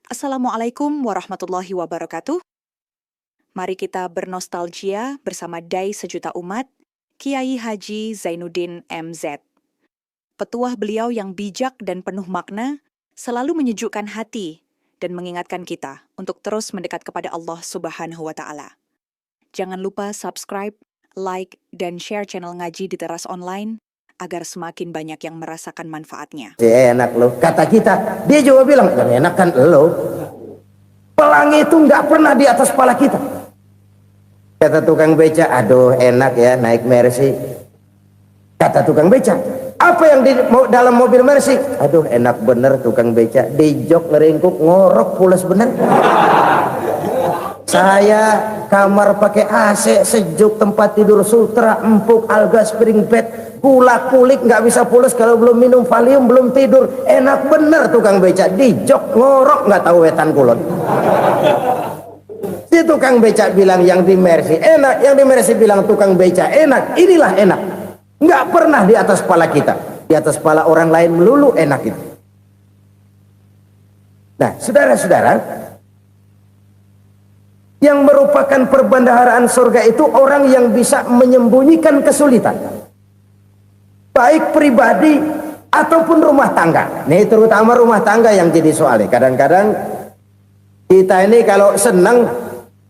Assalamualaikum warahmatullahi wabarakatuh. Mari kita bernostalgia bersama Dai Sejuta Umat, Kiai Haji Zainuddin MZ. Petuah beliau yang bijak dan penuh makna selalu menyejukkan hati dan mengingatkan kita untuk terus mendekat kepada Allah Subhanahu wa Ta'ala. Jangan lupa subscribe, like, dan share channel Ngaji di Teras Online agar semakin banyak yang merasakan manfaatnya. Enak loh, kata kita. Dia juga bilang, yang enak kan lo. Pelangi itu nggak pernah di atas kepala kita. Kata tukang beca, aduh enak ya naik Mercy. Kata tukang beca, apa yang di dalam mobil Mercy? Aduh enak bener tukang beca, di jok ngeringkuk ngorok pulas bener. Saya kamar pakai AC sejuk, tempat tidur sutra empuk, alga spring bed, kulak kulik nggak bisa pulas kalau belum minum Valium, belum tidur. Enak bener tukang beca, di jok ngorok nggak tahu wetan kulon. Si tukang beca bilang yang di Mercy enak, yang di Mercy bilang tukang beca enak. Inilah enak, nggak pernah di atas kepala kita, di atas kepala orang lain melulu enak itu. Nah saudara-saudara, yang merupakan perbendaharaan surga itu orang yang bisa menyembunyikan kesulitan, baik pribadi ataupun rumah tangga. Nih terutama rumah tangga yang jadi soalnya. Kadang-kadang kita ini kalau senang,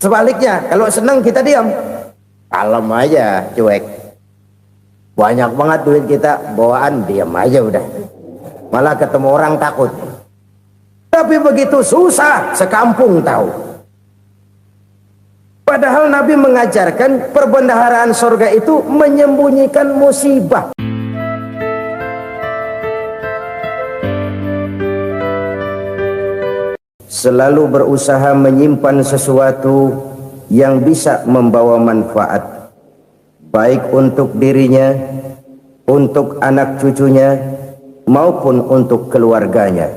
sebaliknya kalau senang kita diam, kalem aja, cuek. Banyak banget duit kita bawaan, diam aja udah, malah ketemu orang takut. Tapi begitu susah sekampung tahu. Padahal Nabi mengajarkan perbendaharaan surga itu menyembunyikan musibah. Selalu berusaha menyimpan sesuatu yang bisa membawa manfaat, baik untuk dirinya, untuk anak cucunya, maupun untuk keluarganya,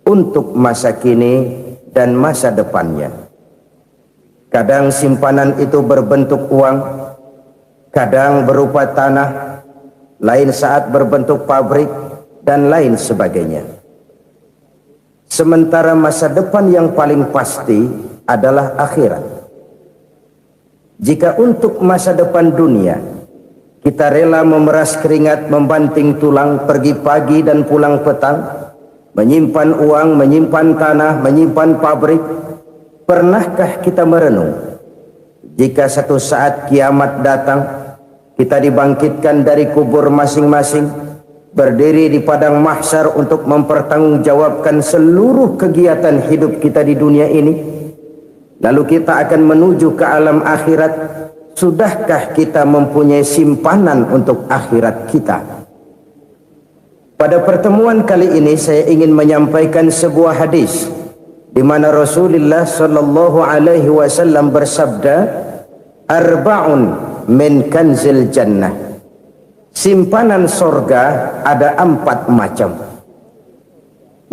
untuk masa kini dan masa depannya. Kadang simpanan itu berbentuk uang, kadang berupa tanah, lain saat berbentuk pabrik, dan lain sebagainya. Sementara masa depan yang paling pasti adalah akhirat. Jika untuk masa depan dunia, kita rela memeras keringat, membanting tulang, pergi pagi dan pulang petang, menyimpan uang, menyimpan tanah, menyimpan pabrik, pernahkah kita merenung jika satu saat kiamat datang, kita dibangkitkan dari kubur masing-masing, berdiri di padang mahsyar untuk mempertanggungjawabkan seluruh kegiatan hidup kita di dunia ini, lalu kita akan menuju ke alam akhirat. Sudahkah kita mempunyai simpanan untuk akhirat kita? Pada pertemuan kali ini saya ingin menyampaikan sebuah hadis di mana Rasulullah sallallahu alaihi wasallam bersabda, arba'un min kanzil jannah. Simpanan sorga ada 4 macam.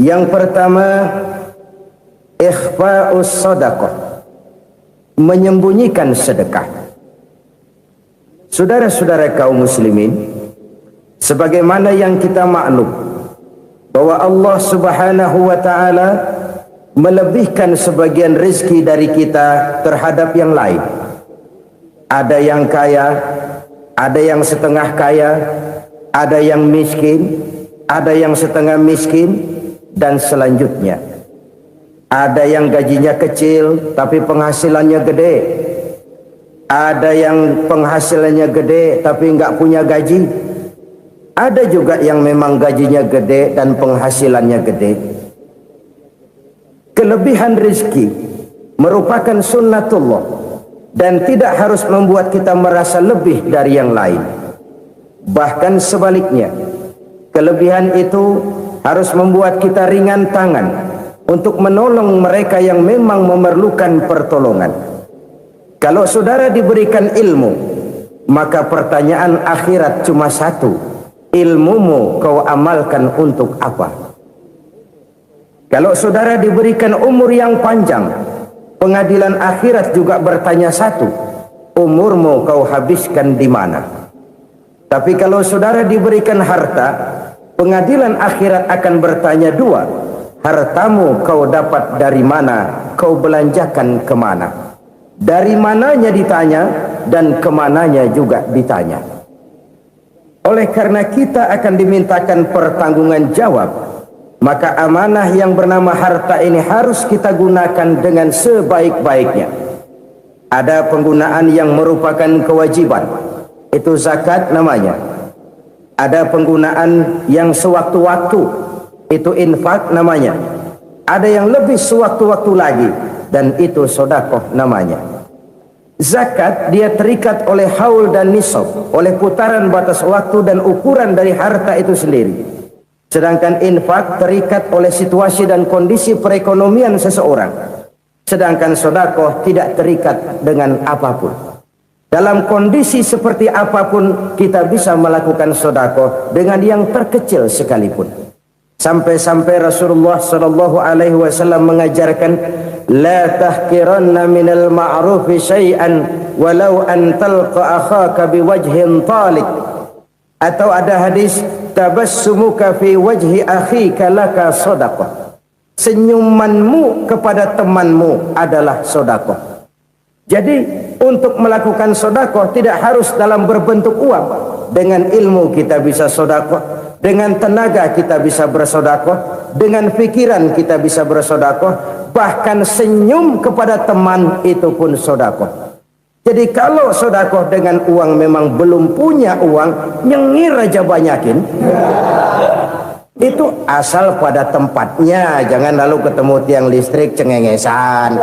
Yang pertama, ikhfa'us sadaqah, menyembunyikan sedekah. Saudara-saudara kaum muslimin, sebagaimana yang kita maklum bahwa Allah Subhanahu wa ta'ala melebihkan sebagian rezeki dari kita terhadap yang lain. Ada yang kaya, ada yang setengah kaya, ada yang miskin, ada yang setengah miskin, dan selanjutnya. Ada yang gajinya kecil tapi penghasilannya gede. Ada yang penghasilannya gede tapi nggak punya gaji. Ada juga yang memang gajinya gede dan penghasilannya gede. Kelebihan rezeki merupakan sunnatullah dan tidak harus membuat kita merasa lebih dari yang lain. Bahkan sebaliknya, kelebihan itu harus membuat kita ringan tangan untuk menolong mereka yang memang memerlukan pertolongan. Kalau saudara diberikan ilmu, maka pertanyaan akhirat cuma satu: ilmumu kau amalkan untuk apa? Kalau saudara diberikan umur yang panjang, pengadilan akhirat juga bertanya satu: umurmu kau habiskan di mana? Tapi kalau saudara diberikan harta, pengadilan akhirat akan bertanya dua: Hartamu kau dapat dari mana, kau belanjakan kemana. Dari mananya ditanya, dan kemananya juga ditanya. Oleh karena kita akan dimintakan pertanggungan jawab, maka amanah yang bernama harta ini harus kita gunakan dengan sebaik-baiknya. Ada penggunaan yang merupakan kewajiban, itu zakat namanya. Ada penggunaan yang sewaktu-waktu, itu infak namanya. Ada yang lebih sewaktu-waktu lagi, dan itu sedekah namanya. Zakat dia terikat oleh haul dan nisab, oleh putaran batas waktu dan ukuran dari harta itu sendiri. Sedangkan infak terikat oleh situasi dan kondisi perekonomian seseorang. Sedangkan sedekah tidak terikat dengan apapun. Dalam kondisi seperti apapun kita bisa melakukan sedekah dengan yang terkecil sekalipun. Sampai-sampai Rasulullah SAW mengajarkan, la tahkiranna minal ma'rufi syai'an walau an talqa akhaka biwajhin talik. Atau ada hadis, tabassumuka fi wajhi akhika laka sedekah. Senyumanmu kepada temanmu adalah sedekah. Jadi untuk melakukan sedekah tidak harus dalam berbentuk uang. Dengan ilmu kita bisa sedekah, dengan tenaga kita bisa bersedekah, dengan pikiran kita bisa bersedekah, bahkan senyum kepada teman itu pun sedekah. Jadi kalau sedekah dengan uang memang belum punya uang, nyengir aja banyakin. Itu asal pada tempatnya, jangan lalu ketemu tiang listrik cengengesan.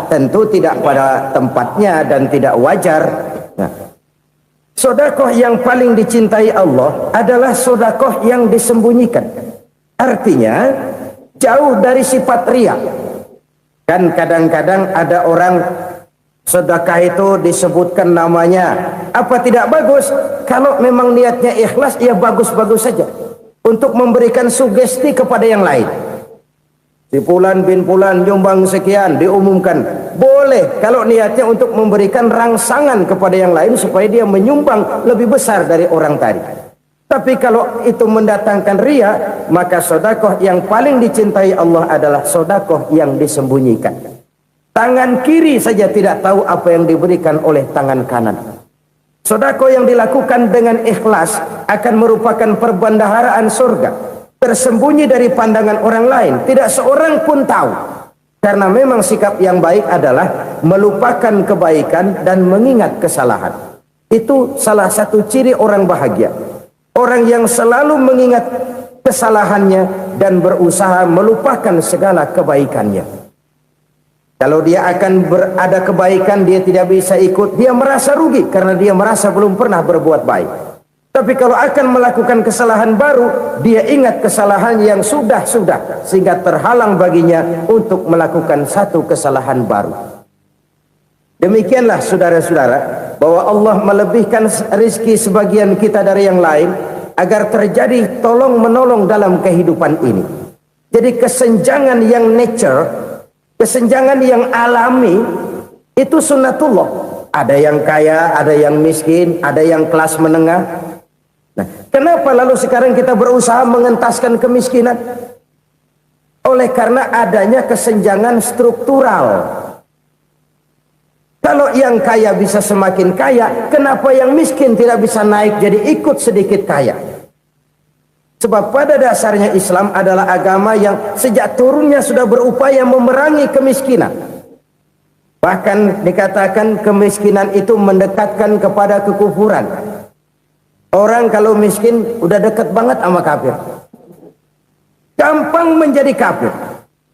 Tentu tidak pada tempatnya dan tidak wajar. Nah, sedekah yang paling dicintai Allah adalah sedekah yang disembunyikan. Artinya jauh dari sifat riya. Kan kadang-kadang ada orang sedekah itu disebutkan namanya. Apa tidak bagus? Kalau memang niatnya ikhlas, ya bagus-bagus saja. Untuk memberikan sugesti kepada yang lain. Si Fulan bin Fulan nyumbang sekian, diumumkan. Boleh kalau niatnya untuk memberikan rangsangan kepada yang lain supaya dia menyumbang lebih besar dari orang tadi. Tapi kalau itu mendatangkan riya, maka sedekah yang paling dicintai Allah adalah sedekah yang disembunyikan. Tangan kiri saja tidak tahu apa yang diberikan oleh tangan kanan. Sedekah yang dilakukan dengan ikhlas akan merupakan perbendaharaan surga, tersembunyi dari pandangan orang lain, tidak seorang pun tahu. Karena memang sikap yang baik adalah melupakan kebaikan dan mengingat kesalahan. Itu salah satu ciri orang bahagia. Orang yang selalu mengingat kesalahannya dan berusaha melupakan segala kebaikannya. Kalau dia akan berada kebaikan, dia tidak bisa ikut, dia merasa rugi karena dia merasa belum pernah berbuat baik. Tapi kalau akan melakukan kesalahan baru, dia ingat kesalahan yang sudah-sudah, sehingga terhalang baginya untuk melakukan satu kesalahan baru. Demikianlah saudara-saudara, bahwa Allah melebihkan rizki sebagian kita dari yang lain, agar terjadi tolong-menolong dalam kehidupan ini. Jadi kesenjangan yang nature, kesenjangan yang alami, itu sunnatullah. Ada yang kaya, ada yang miskin, ada yang kelas menengah. Nah, kenapa lalu sekarang kita berusaha mengentaskan kemiskinan? Oleh karena adanya kesenjangan struktural. Kalau yang kaya bisa semakin kaya, kenapa yang miskin tidak bisa naik jadi ikut sedikit kaya? Sebab pada dasarnya Islam adalah agama yang sejak turunnya sudah berupaya memerangi kemiskinan. Bahkan dikatakan kemiskinan itu mendekatkan kepada kekufuran. Orang kalau miskin udah dekat banget sama kafir. Gampang menjadi kafir.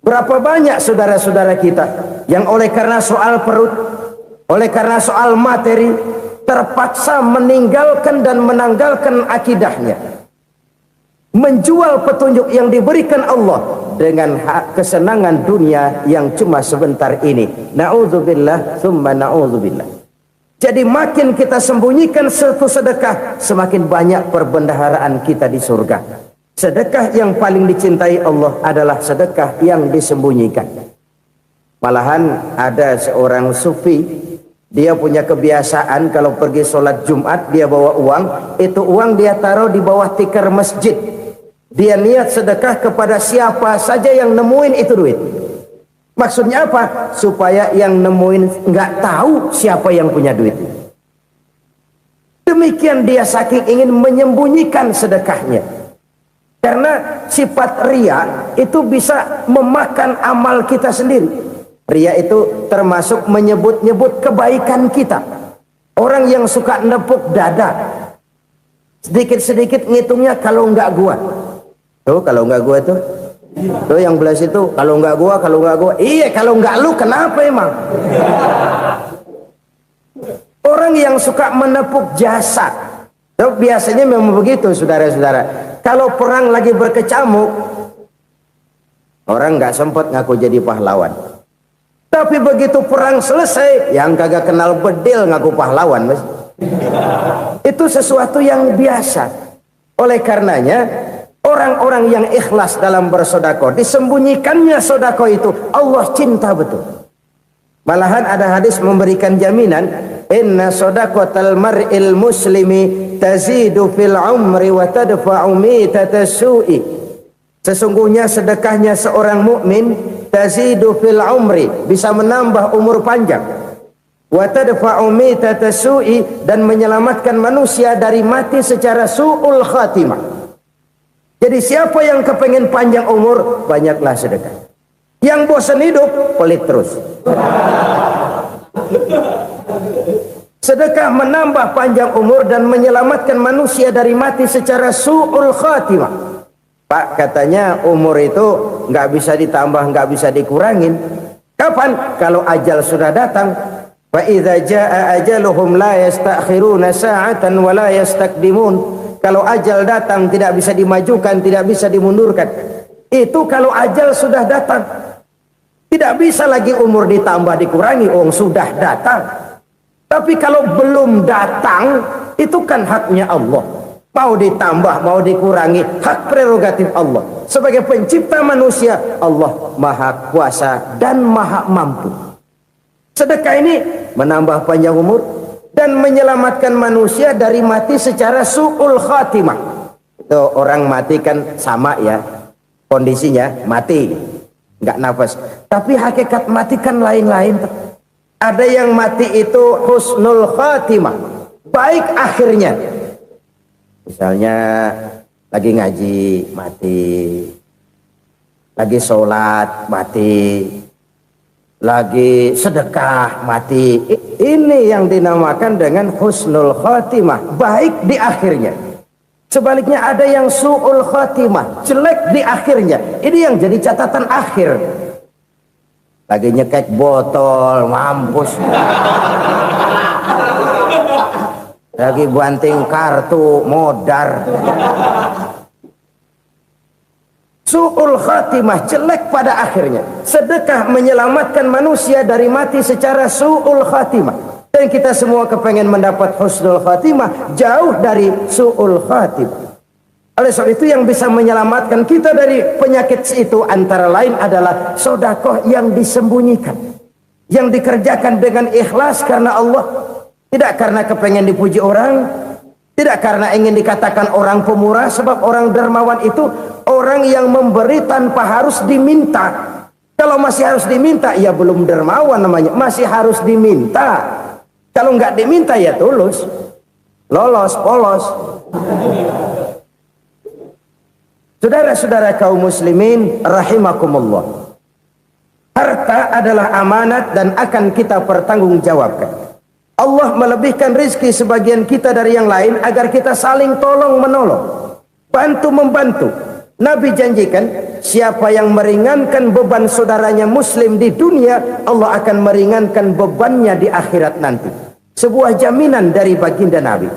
Berapa banyak saudara-saudara kita yang oleh karena soal perut, oleh karena soal materi, terpaksa meninggalkan dan menanggalkan akidahnya. Menjual petunjuk yang diberikan Allah dengan kesenangan dunia yang cuma sebentar ini. Na'udzubillah, thumma na'udzubillah. Jadi makin kita sembunyikan satu sedekah, semakin banyak perbendaharaan kita di surga. Sedekah yang paling dicintai Allah adalah sedekah yang disembunyikan. Malahan ada seorang sufi, dia punya kebiasaan kalau pergi sholat Jumat dia bawa uang, itu uang dia taruh di bawah tikar masjid. Dia niat sedekah kepada siapa saja yang nemuin itu duit. Maksudnya apa? Supaya yang nemuin nggak tahu siapa yang punya duit. Demikian dia saking ingin menyembunyikan sedekahnya. Karena sifat ria itu bisa memakan amal kita sendiri. Ria itu termasuk menyebut-nyebut kebaikan kita. Orang yang suka nepuk dada, sedikit-sedikit ngitungnya kalau nggak gua. Tuh kalau nggak gua tuh yang belas itu kalau nggak gua. Iya kalau nggak lu kenapa emang? Orang yang suka menepuk jasad, tuh biasanya memang begitu, saudara-saudara. Kalau perang lagi berkecamuk, orang nggak sempat ngaku jadi pahlawan. Tapi begitu perang selesai, yang kagak kenal bedil ngaku pahlawan, mas. Itu sesuatu yang biasa. Oleh karenanya, orang-orang yang ikhlas dalam bersedekah, disembunyikannya sedekah itu, Allah cinta betul. Malahan ada hadis memberikan jaminan, inna sadaqatal mar'il muslimi tazidu fil umri wa tadfa'u mitata su'i. Sesungguhnya sedekahnya seorang mukmin tazidu fil umri, bisa menambah umur panjang, wa tadfa'u mitata su'i, dan menyelamatkan manusia dari mati secara su'ul khatimah. Jadi siapa yang kepengen panjang umur, banyaklah sedekah. Yang bosan hidup, pelit terus. Sedekah menambah panjang umur dan menyelamatkan manusia dari mati secara su'ul khatimah. Pak, katanya umur itu nggak bisa ditambah, nggak bisa dikurangin. Kapan? Kalau ajal sudah datang. Fa idza jaa ajaluhum la yastakhiruna sa'atan wa la yastakdimun. Kalau ajal datang tidak bisa dimajukan, tidak bisa dimundurkan. Itu kalau ajal sudah datang. Tidak bisa lagi umur ditambah dikurangi, sudah datang. Tapi kalau belum datang, itu kan haknya Allah. Mau ditambah, mau dikurangi, hak prerogatif Allah. Sebagai pencipta manusia, Allah maha kuasa dan maha mampu. Sedekah ini menambah panjang umur dan menyelamatkan manusia dari mati secara su'ul khatimah. Itu orang mati kan sama ya, kondisinya mati, nggak nafas. Tapi hakikat mati kan lain-lain. Ada yang mati itu husnul khatimah, baik akhirnya. Misalnya lagi ngaji mati, lagi sholat mati, lagi sedekah mati. Ini yang dinamakan dengan husnul khatimah, baik di akhirnya. Sebaliknya ada yang su'ul khatimah, jelek di akhirnya. Ini yang jadi catatan akhir. Lagi nyekek botol, mampus. Lagi banting kartu, modar. Su'ul khatimah, jelek pada akhirnya. Sedekah menyelamatkan manusia dari mati secara su'ul khatimah. Dan kita semua kepengen mendapat husnul khatimah, jauh dari su'ul khatimah. Oleh sebab itu yang bisa menyelamatkan kita dari penyakit itu antara lain adalah sedekah yang disembunyikan, yang dikerjakan dengan ikhlas karena Allah, tidak karena kepengen dipuji orang, tidak karena ingin dikatakan orang pemurah. Sebab orang dermawan itu orang yang memberi tanpa harus diminta. Kalau masih harus diminta, ya belum dermawan namanya, masih harus diminta. Kalau nggak diminta ya tulus, lolos, polos. Saudara-saudara kaum muslimin rahimakumullah, harta adalah amanat dan akan kita pertanggungjawabkan. Allah melebihkan rizki sebagian kita dari yang lain agar kita saling tolong menolong, bantu membantu. Nabi janjikan, siapa yang meringankan beban saudaranya muslim di dunia, Allah akan meringankan bebannya di akhirat nanti. Sebuah jaminan dari baginda Nabi.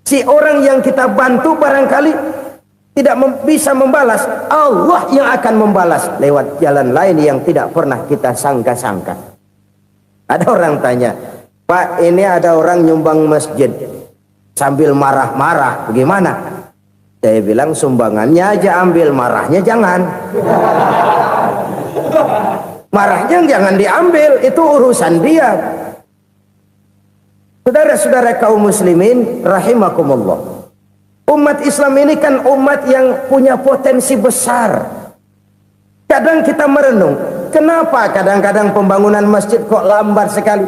Si orang yang kita bantu barangkali tidak bisa membalas, Allah yang akan membalas lewat jalan lain yang tidak pernah kita sangka-sangka. Ada orang tanya, Pak, ini ada orang nyumbang masjid sambil marah-marah, bagaimana? Saya bilang sumbangannya aja ambil, marahnya jangan. Marahnya jangan diambil, itu urusan dia. Saudara-saudara kaum muslimin rahimakumullah, Umat Islam ini kan umat yang punya potensi besar. Kadang kita merenung, kenapa kadang-kadang pembangunan masjid kok lambat sekali?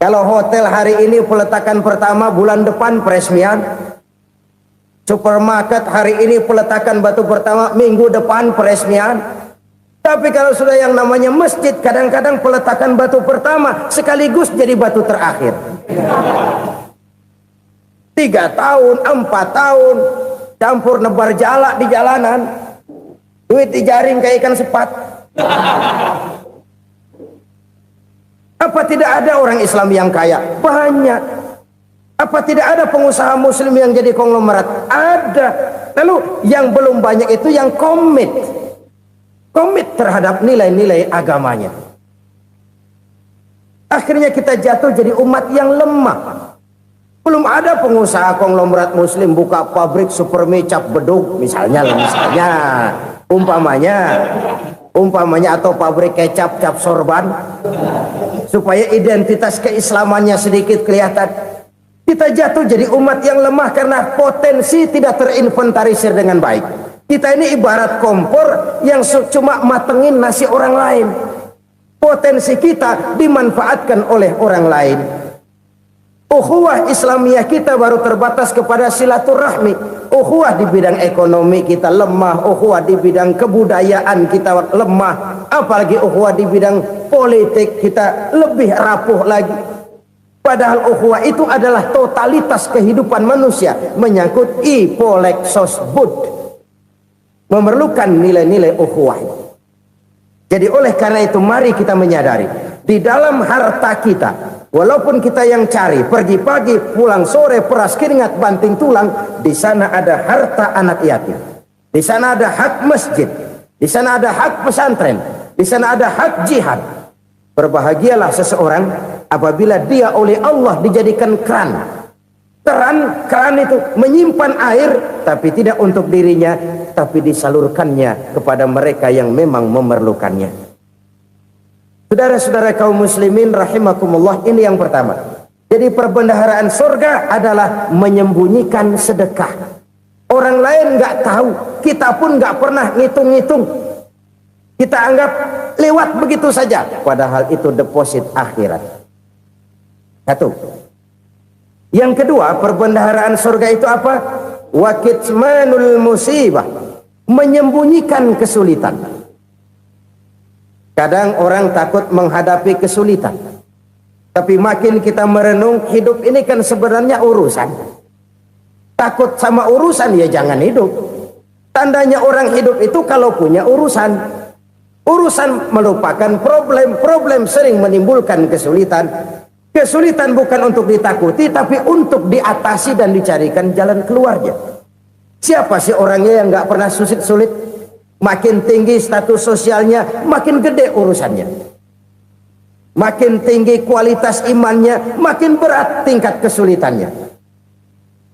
Kalau hotel hari ini peletakan pertama, bulan depan peresmian. Supermarket hari ini peletakan batu pertama, minggu depan peresmian. Tapi kalau sudah yang namanya masjid, kadang-kadang peletakan batu pertama sekaligus jadi batu terakhir. 3 tahun, 4 tahun, campur nebar jalak di jalanan, duit dijaring kayak ikan sepat. Apa tidak ada orang Islam yang kaya? Banyak. Apa tidak ada pengusaha muslim yang jadi konglomerat? Ada. Lalu yang belum banyak itu yang komit terhadap nilai-nilai agamanya. Akhirnya kita jatuh jadi umat yang lemah. Belum ada pengusaha konglomerat muslim buka pabrik supermi cap beduk misalnya umpamanya atau pabrik kecap cap sorban supaya identitas keislamannya sedikit kelihatan. Kita jatuh jadi umat yang lemah karena potensi tidak terinventarisir dengan baik. Kita ini ibarat kompor yang cuma matengin nasi orang lain. Potensi kita dimanfaatkan oleh orang lain. Ukhuwah Islamiyah kita baru terbatas kepada silaturahmi. Ukhuwah di bidang ekonomi kita lemah, ukhuwah di bidang kebudayaan kita lemah, apalagi ukhuwah di bidang politik kita lebih rapuh lagi. Padahal ukhuwah itu adalah totalitas kehidupan manusia, menyangkut ipolek sosbud, memerlukan nilai-nilai ukhuwah. Jadi oleh karena itu mari kita menyadari di dalam harta kita, walaupun kita yang cari pergi pagi pulang sore peras keringat banting tulang, di sana ada harta anak yatim, di sana ada hak masjid, di sana ada hak pesantren, di sana ada hak jihad. Berbahagialah seseorang apabila dia oleh Allah dijadikan keran itu menyimpan air, tapi tidak untuk dirinya, tapi disalurkannya kepada mereka yang memang memerlukannya. Saudara-saudara kaum muslimin rahimakumullah, ini yang pertama. Jadi perbendaharaan surga adalah menyembunyikan sedekah. Orang lain nggak tahu, kita pun nggak pernah ngitung-ngitung. Kita anggap lewat begitu saja, padahal itu deposit akhirat. Satu. Yang kedua, perbendaharaan surga itu apa? Wa kitmanul musibah, menyembunyikan kesulitan. Kadang orang takut menghadapi kesulitan, tapi makin kita merenung, hidup ini kan sebenarnya urusan. Takut sama urusan ya jangan hidup. Tandanya orang hidup itu kalau punya urusan. Urusan melupakan problem sering menimbulkan kesulitan. Kesulitan bukan untuk ditakuti, tapi untuk diatasi dan dicarikan jalan keluarnya. Siapa sih orangnya yang nggak pernah sulit-sulit? Makin tinggi status sosialnya, makin gede urusannya. Makin tinggi kualitas imannya, makin berat tingkat kesulitannya.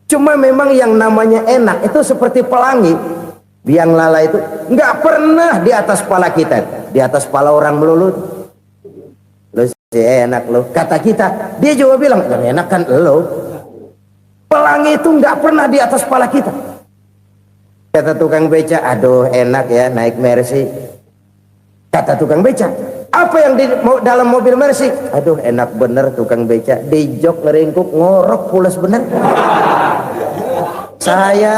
Cuma memang yang namanya enak itu seperti pelangi. Biang lala itu nggak pernah di atas kepala kita, di atas kepala orang melulu. Lo sih enak lo, kata kita. Dia juga bilang yang enak kan lo. Pelangi itu nggak pernah di atas kepala kita. Kata tukang beca, aduh enak ya naik Mercy. Kata tukang beca, apa yang di dalam mobil Mercy? Aduh enak bener tukang beca, di jok ngeringkuk ngorok pules bener. Saya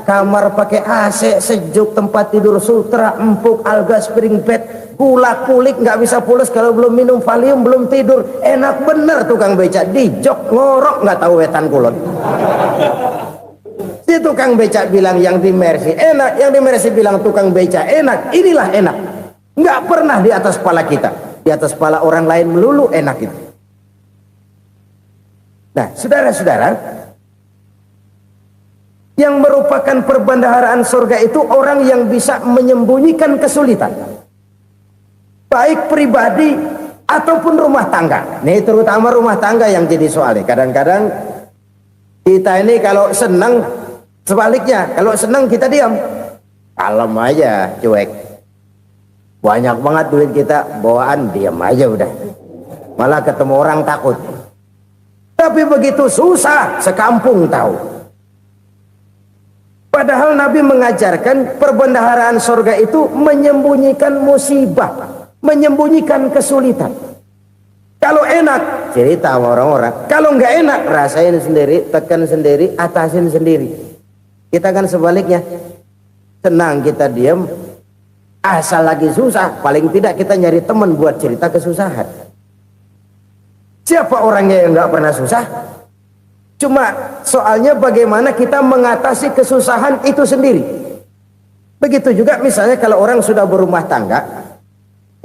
kamar pakai AC sejuk, tempat tidur sutra empuk, alga spring bed, gula kulik nggak bisa pules kalau belum minum Valium, belum tidur. Enak bener tukang beca, di jok ngorok nggak tahu wetan kulon. Si tukang beca bilang yang di Mercy enak, yang di Mercy bilang tukang beca enak. Inilah enak, nggak pernah di atas kepala kita, di atas kepala orang lain melulu enak itu. Nah saudara-saudara, yang merupakan perbendaharaan surga itu orang yang bisa menyembunyikan kesulitan, baik pribadi ataupun rumah tangga. Nih terutama rumah tangga yang jadi soalnya. Kadang-kadang kita ini kalau senang, sebaliknya kalau senang kita diam, kalem aja, cuek. Banyak banget duit kita bawaan, diam aja udah. Malah ketemu orang takut. Tapi begitu susah, sekampung tahu. Padahal Nabi mengajarkan perbendaharaan surga itu menyembunyikan musibah, menyembunyikan kesulitan. Kalau enak, cerita sama orang-orang. Kalau nggak enak, rasain sendiri, tekan sendiri, atasin sendiri. Kita kan sebaliknya. Senang kita diam, asal lagi susah, paling tidak kita nyari teman buat cerita kesusahan. Siapa orangnya yang nggak pernah susah? Cuma soalnya bagaimana kita mengatasi kesusahan itu sendiri. Begitu juga misalnya kalau orang sudah berumah tangga,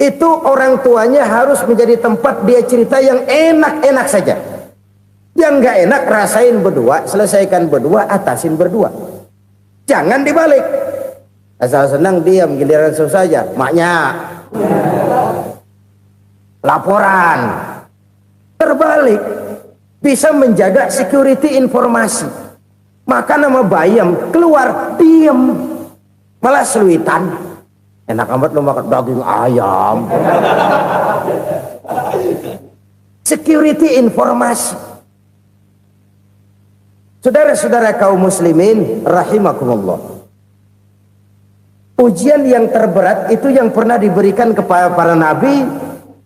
itu orang tuanya harus menjadi tempat dia cerita yang enak-enak saja. Yang nggak enak rasain berdua, selesaikan berdua, atasin berdua. Jangan dibalik. Asal senang diam, giliran susah saja. Maknya laporan. Terbalik. Bisa menjaga security informasi. Maka nama bayam keluar diam, malah seluitan. Enak amat lo makan daging ayam. Security informasi. Saudara-saudara kaum muslimin rahimakumullah. Ujian yang terberat itu yang pernah diberikan kepada para nabi,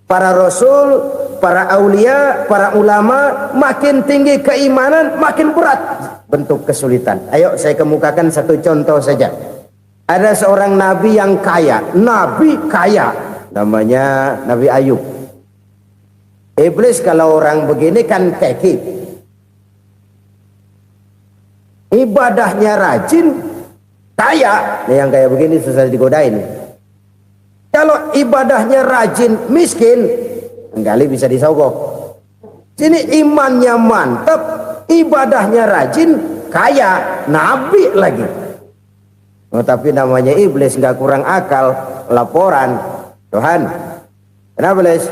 para rasul, para aulia, para ulama. Makin tinggi keimanan, makin berat bentuk kesulitan. Ayo saya kemukakan satu contoh saja. Ada seorang nabi yang kaya, nabi kaya, namanya Nabi Ayub. Iblis kalau orang begini kan keki, ibadahnya rajin, kaya. Nih yang kayak begini susah digodain. Kalau ibadahnya rajin, miskin, kali bisa disogok. Sini imannya mantap, ibadahnya rajin, kaya, nabi lagi. Oh, tapi namanya iblis nggak kurang akal. Laporan, Tuhan, kenapa Les?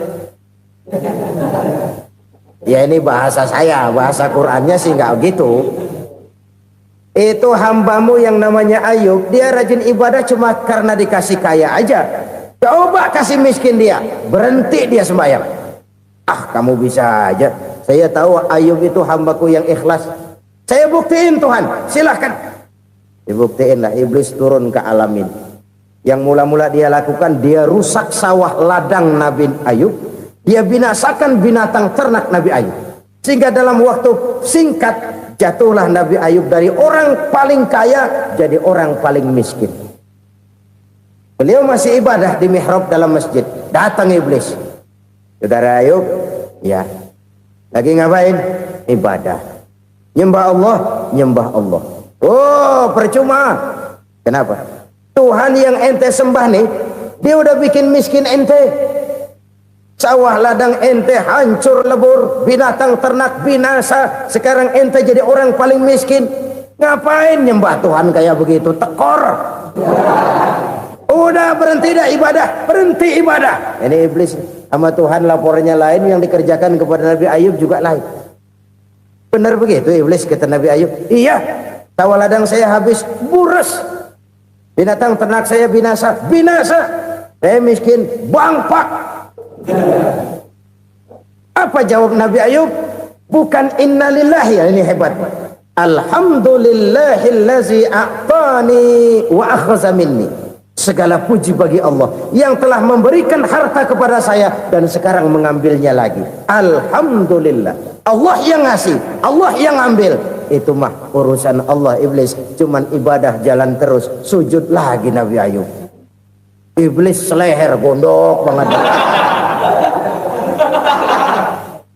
Ya ini bahasa saya, bahasa Qurannya sih nggak gitu. Itu hambamu yang namanya Ayub, dia rajin ibadah cuma karena dikasih kaya aja. Coba kasih miskin dia, berhenti dia sembahyang. Ah, kamu bisa aja. Saya tahu Ayub itu hambaku yang ikhlas. Saya buktiin Tuhan, silahkan. Dibuktiin lah, iblis turun ke alamin. Yang mula-mula dia lakukan, dia rusak sawah ladang Nabi Ayub. Dia binasakan binatang ternak Nabi Ayub. Sehingga dalam waktu singkat, jatuhlah Nabi Ayub dari orang paling kaya jadi orang paling miskin. Beliau masih ibadah di mihrab dalam masjid. Datang iblis. Saudara Ayub, ya, lagi ngapain? Ibadah. Nyembah Allah, nyembah Allah. Oh, percuma. Kenapa? Tuhan yang ente sembah nih, dia udah bikin miskin ente. Sawah ladang ente hancur lebur, binatang ternak binasa. Sekarang ente jadi orang paling miskin. Ngapain nyembah Tuhan kayak begitu? Tekor. Udah berhenti dah ibadah, berhenti ibadah. Ini iblis sama Tuhan laporannya lain, yang dikerjakan kepada Nabi Ayub juga lain. Benar begitu iblis kata Nabi Ayub? Iya. Sawah ladang saya habis, buras. Binatang ternak saya binasa, binasa. Saya miskin, bangpak. Apa jawab Nabi Ayub? Bukan innalillahi, ya ini hebat. Alhamdulillahillazi a'tani wa akhza minni. Segala puji bagi Allah yang telah memberikan harta kepada saya dan sekarang mengambilnya lagi. Alhamdulillah. Allah yang ngasih, Allah yang ambil. Itu mah urusan Allah. Iblis cuman ibadah jalan terus, sujud lagi Nabi Ayub. Iblis seleher gondok banget.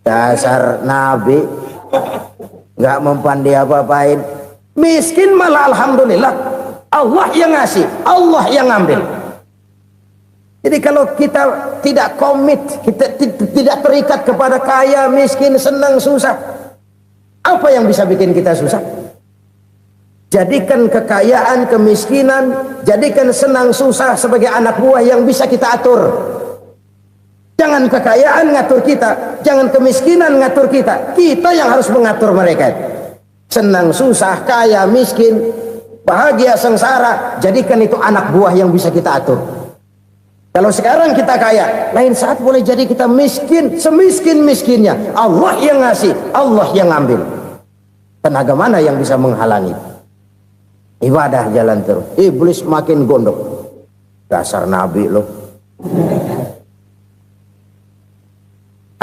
Dasar Nabi nggak mempan dia apa-apain. Miskin malah alhamdulillah. Allah yang ngasih, Allah yang ambil. Jadi kalau kita tidak komit, kita tidak terikat kepada kaya, miskin, senang, susah, apa yang bisa bikin kita susah? Jadikan kekayaan, kemiskinan, jadikan senang, susah sebagai anak buah yang bisa kita atur. Jangan kekayaan ngatur kita, jangan kemiskinan ngatur kita. Kita yang harus mengatur mereka. Senang, susah, kaya, miskin, bahagia, sengsara, jadikan itu anak buah yang bisa kita atur. Kalau sekarang kita kaya, lain saat boleh jadi kita miskin, semiskin-miskinnya. Allah yang ngasih, Allah yang ngambil. Tenaga mana yang bisa menghalangi? Ibadah jalan terus. Iblis makin gondok. Dasar Nabi loh.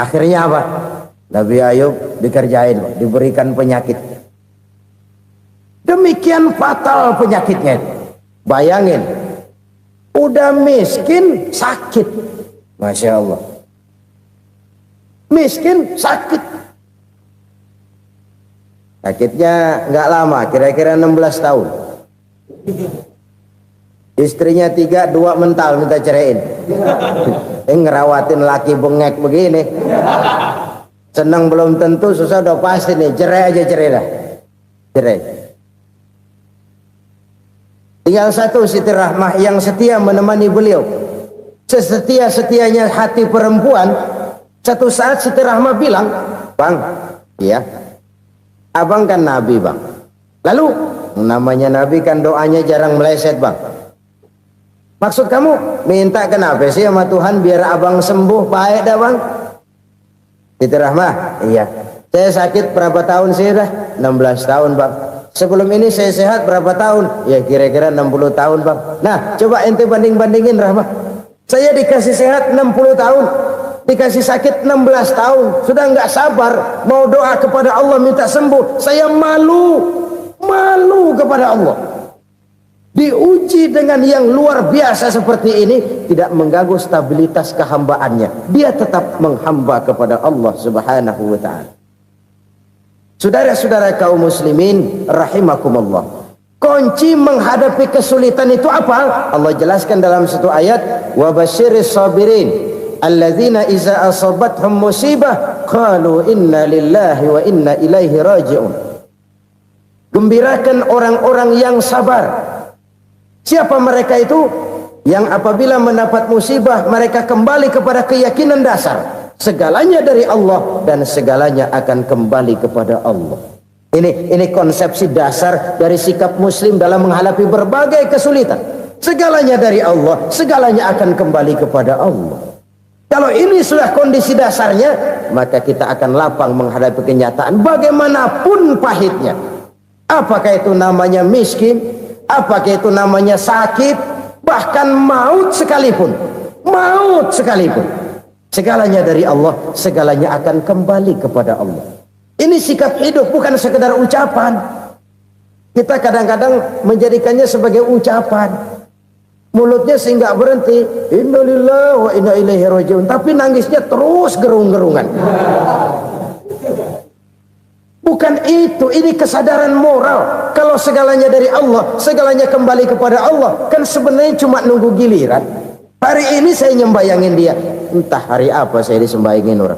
Akhirnya apa? Nabi Ayub dikerjain, diberikan penyakit. Demikian fatal penyakitnya. Bayangin, udah miskin sakit. Masya Allah. Miskin sakit. Sakitnya nggak lama, kira-kira 16 tahun. Istrinya 3, 2 mental minta ceraiin. Ngerawatin laki bengek begini. Senang belum tentu, susah udah pasti nih. Cerai aja, cerai dah. Cerai. Tinggal satu Siti Rahmah yang setia menemani beliau. Sesetia-setianya hati perempuan. Satu saat Siti Rahmah bilang, "Bang, iya, abang kan Nabi, Bang. Lalu, namanya Nabi kan doanya jarang meleset, Bang. Maksud kamu minta kenapa sih sama Tuhan biar abang sembuh baik dah, Bang?" Siti Rahmah, "Iya. Saya sakit berapa tahun sih dah? 16 tahun, Bang. Sebelum ini saya sehat berapa tahun? Ya kira-kira 60 tahun, Bang. Nah, coba ente banding-bandingin, Rahmah. Saya dikasih sehat 60 tahun. Dikasih sakit 16 tahun. Sudah nggak sabar mau doa kepada Allah minta sembuh. Saya malu kepada Allah. Diuji dengan yang luar biasa seperti ini, tidak mengganggu stabilitas kehambaannya. Dia tetap menghamba kepada Allah Subhanahu wa ta'ala. Saudara-saudara kaum muslimin rahimakumullah. Kunci menghadapi kesulitan itu apa? Allah jelaskan dalam satu ayat, wa basyiris sabirin alladzina iza asabathum musibah qalu inna lillahi wa inna ilaihi raji'un. Gembirakan orang-orang yang sabar. Siapa mereka itu? Yang apabila mendapat musibah mereka kembali kepada keyakinan dasar segalanya dari Allah dan segalanya akan kembali kepada Allah. Ini konsepsi dasar dari sikap muslim dalam menghadapi berbagai kesulitan. Segalanya dari Allah, segalanya akan kembali kepada Allah. Kalau ini sudah kondisi dasarnya, maka kita akan lapang menghadapi kenyataan bagaimanapun pahitnya. Apakah itu namanya miskin, apakah itu namanya sakit, bahkan maut sekalipun. Segalanya dari Allah, segalanya akan kembali kepada Allah. Ini sikap hidup, bukan sekedar ucapan. Kita kadang-kadang menjadikannya sebagai ucapan. Mulutnya sehingga berhenti, innalillahi wa inna ilaihi raji'un, tapi nangisnya terus gerung-gerungan. Bukan itu, ini kesadaran moral. Kalau segalanya dari Allah, segalanya kembali kepada Allah, kan sebenarnya cuma nunggu giliran. Hari ini saya nyembayangin dia, entah hari apa saya disembayangin orang.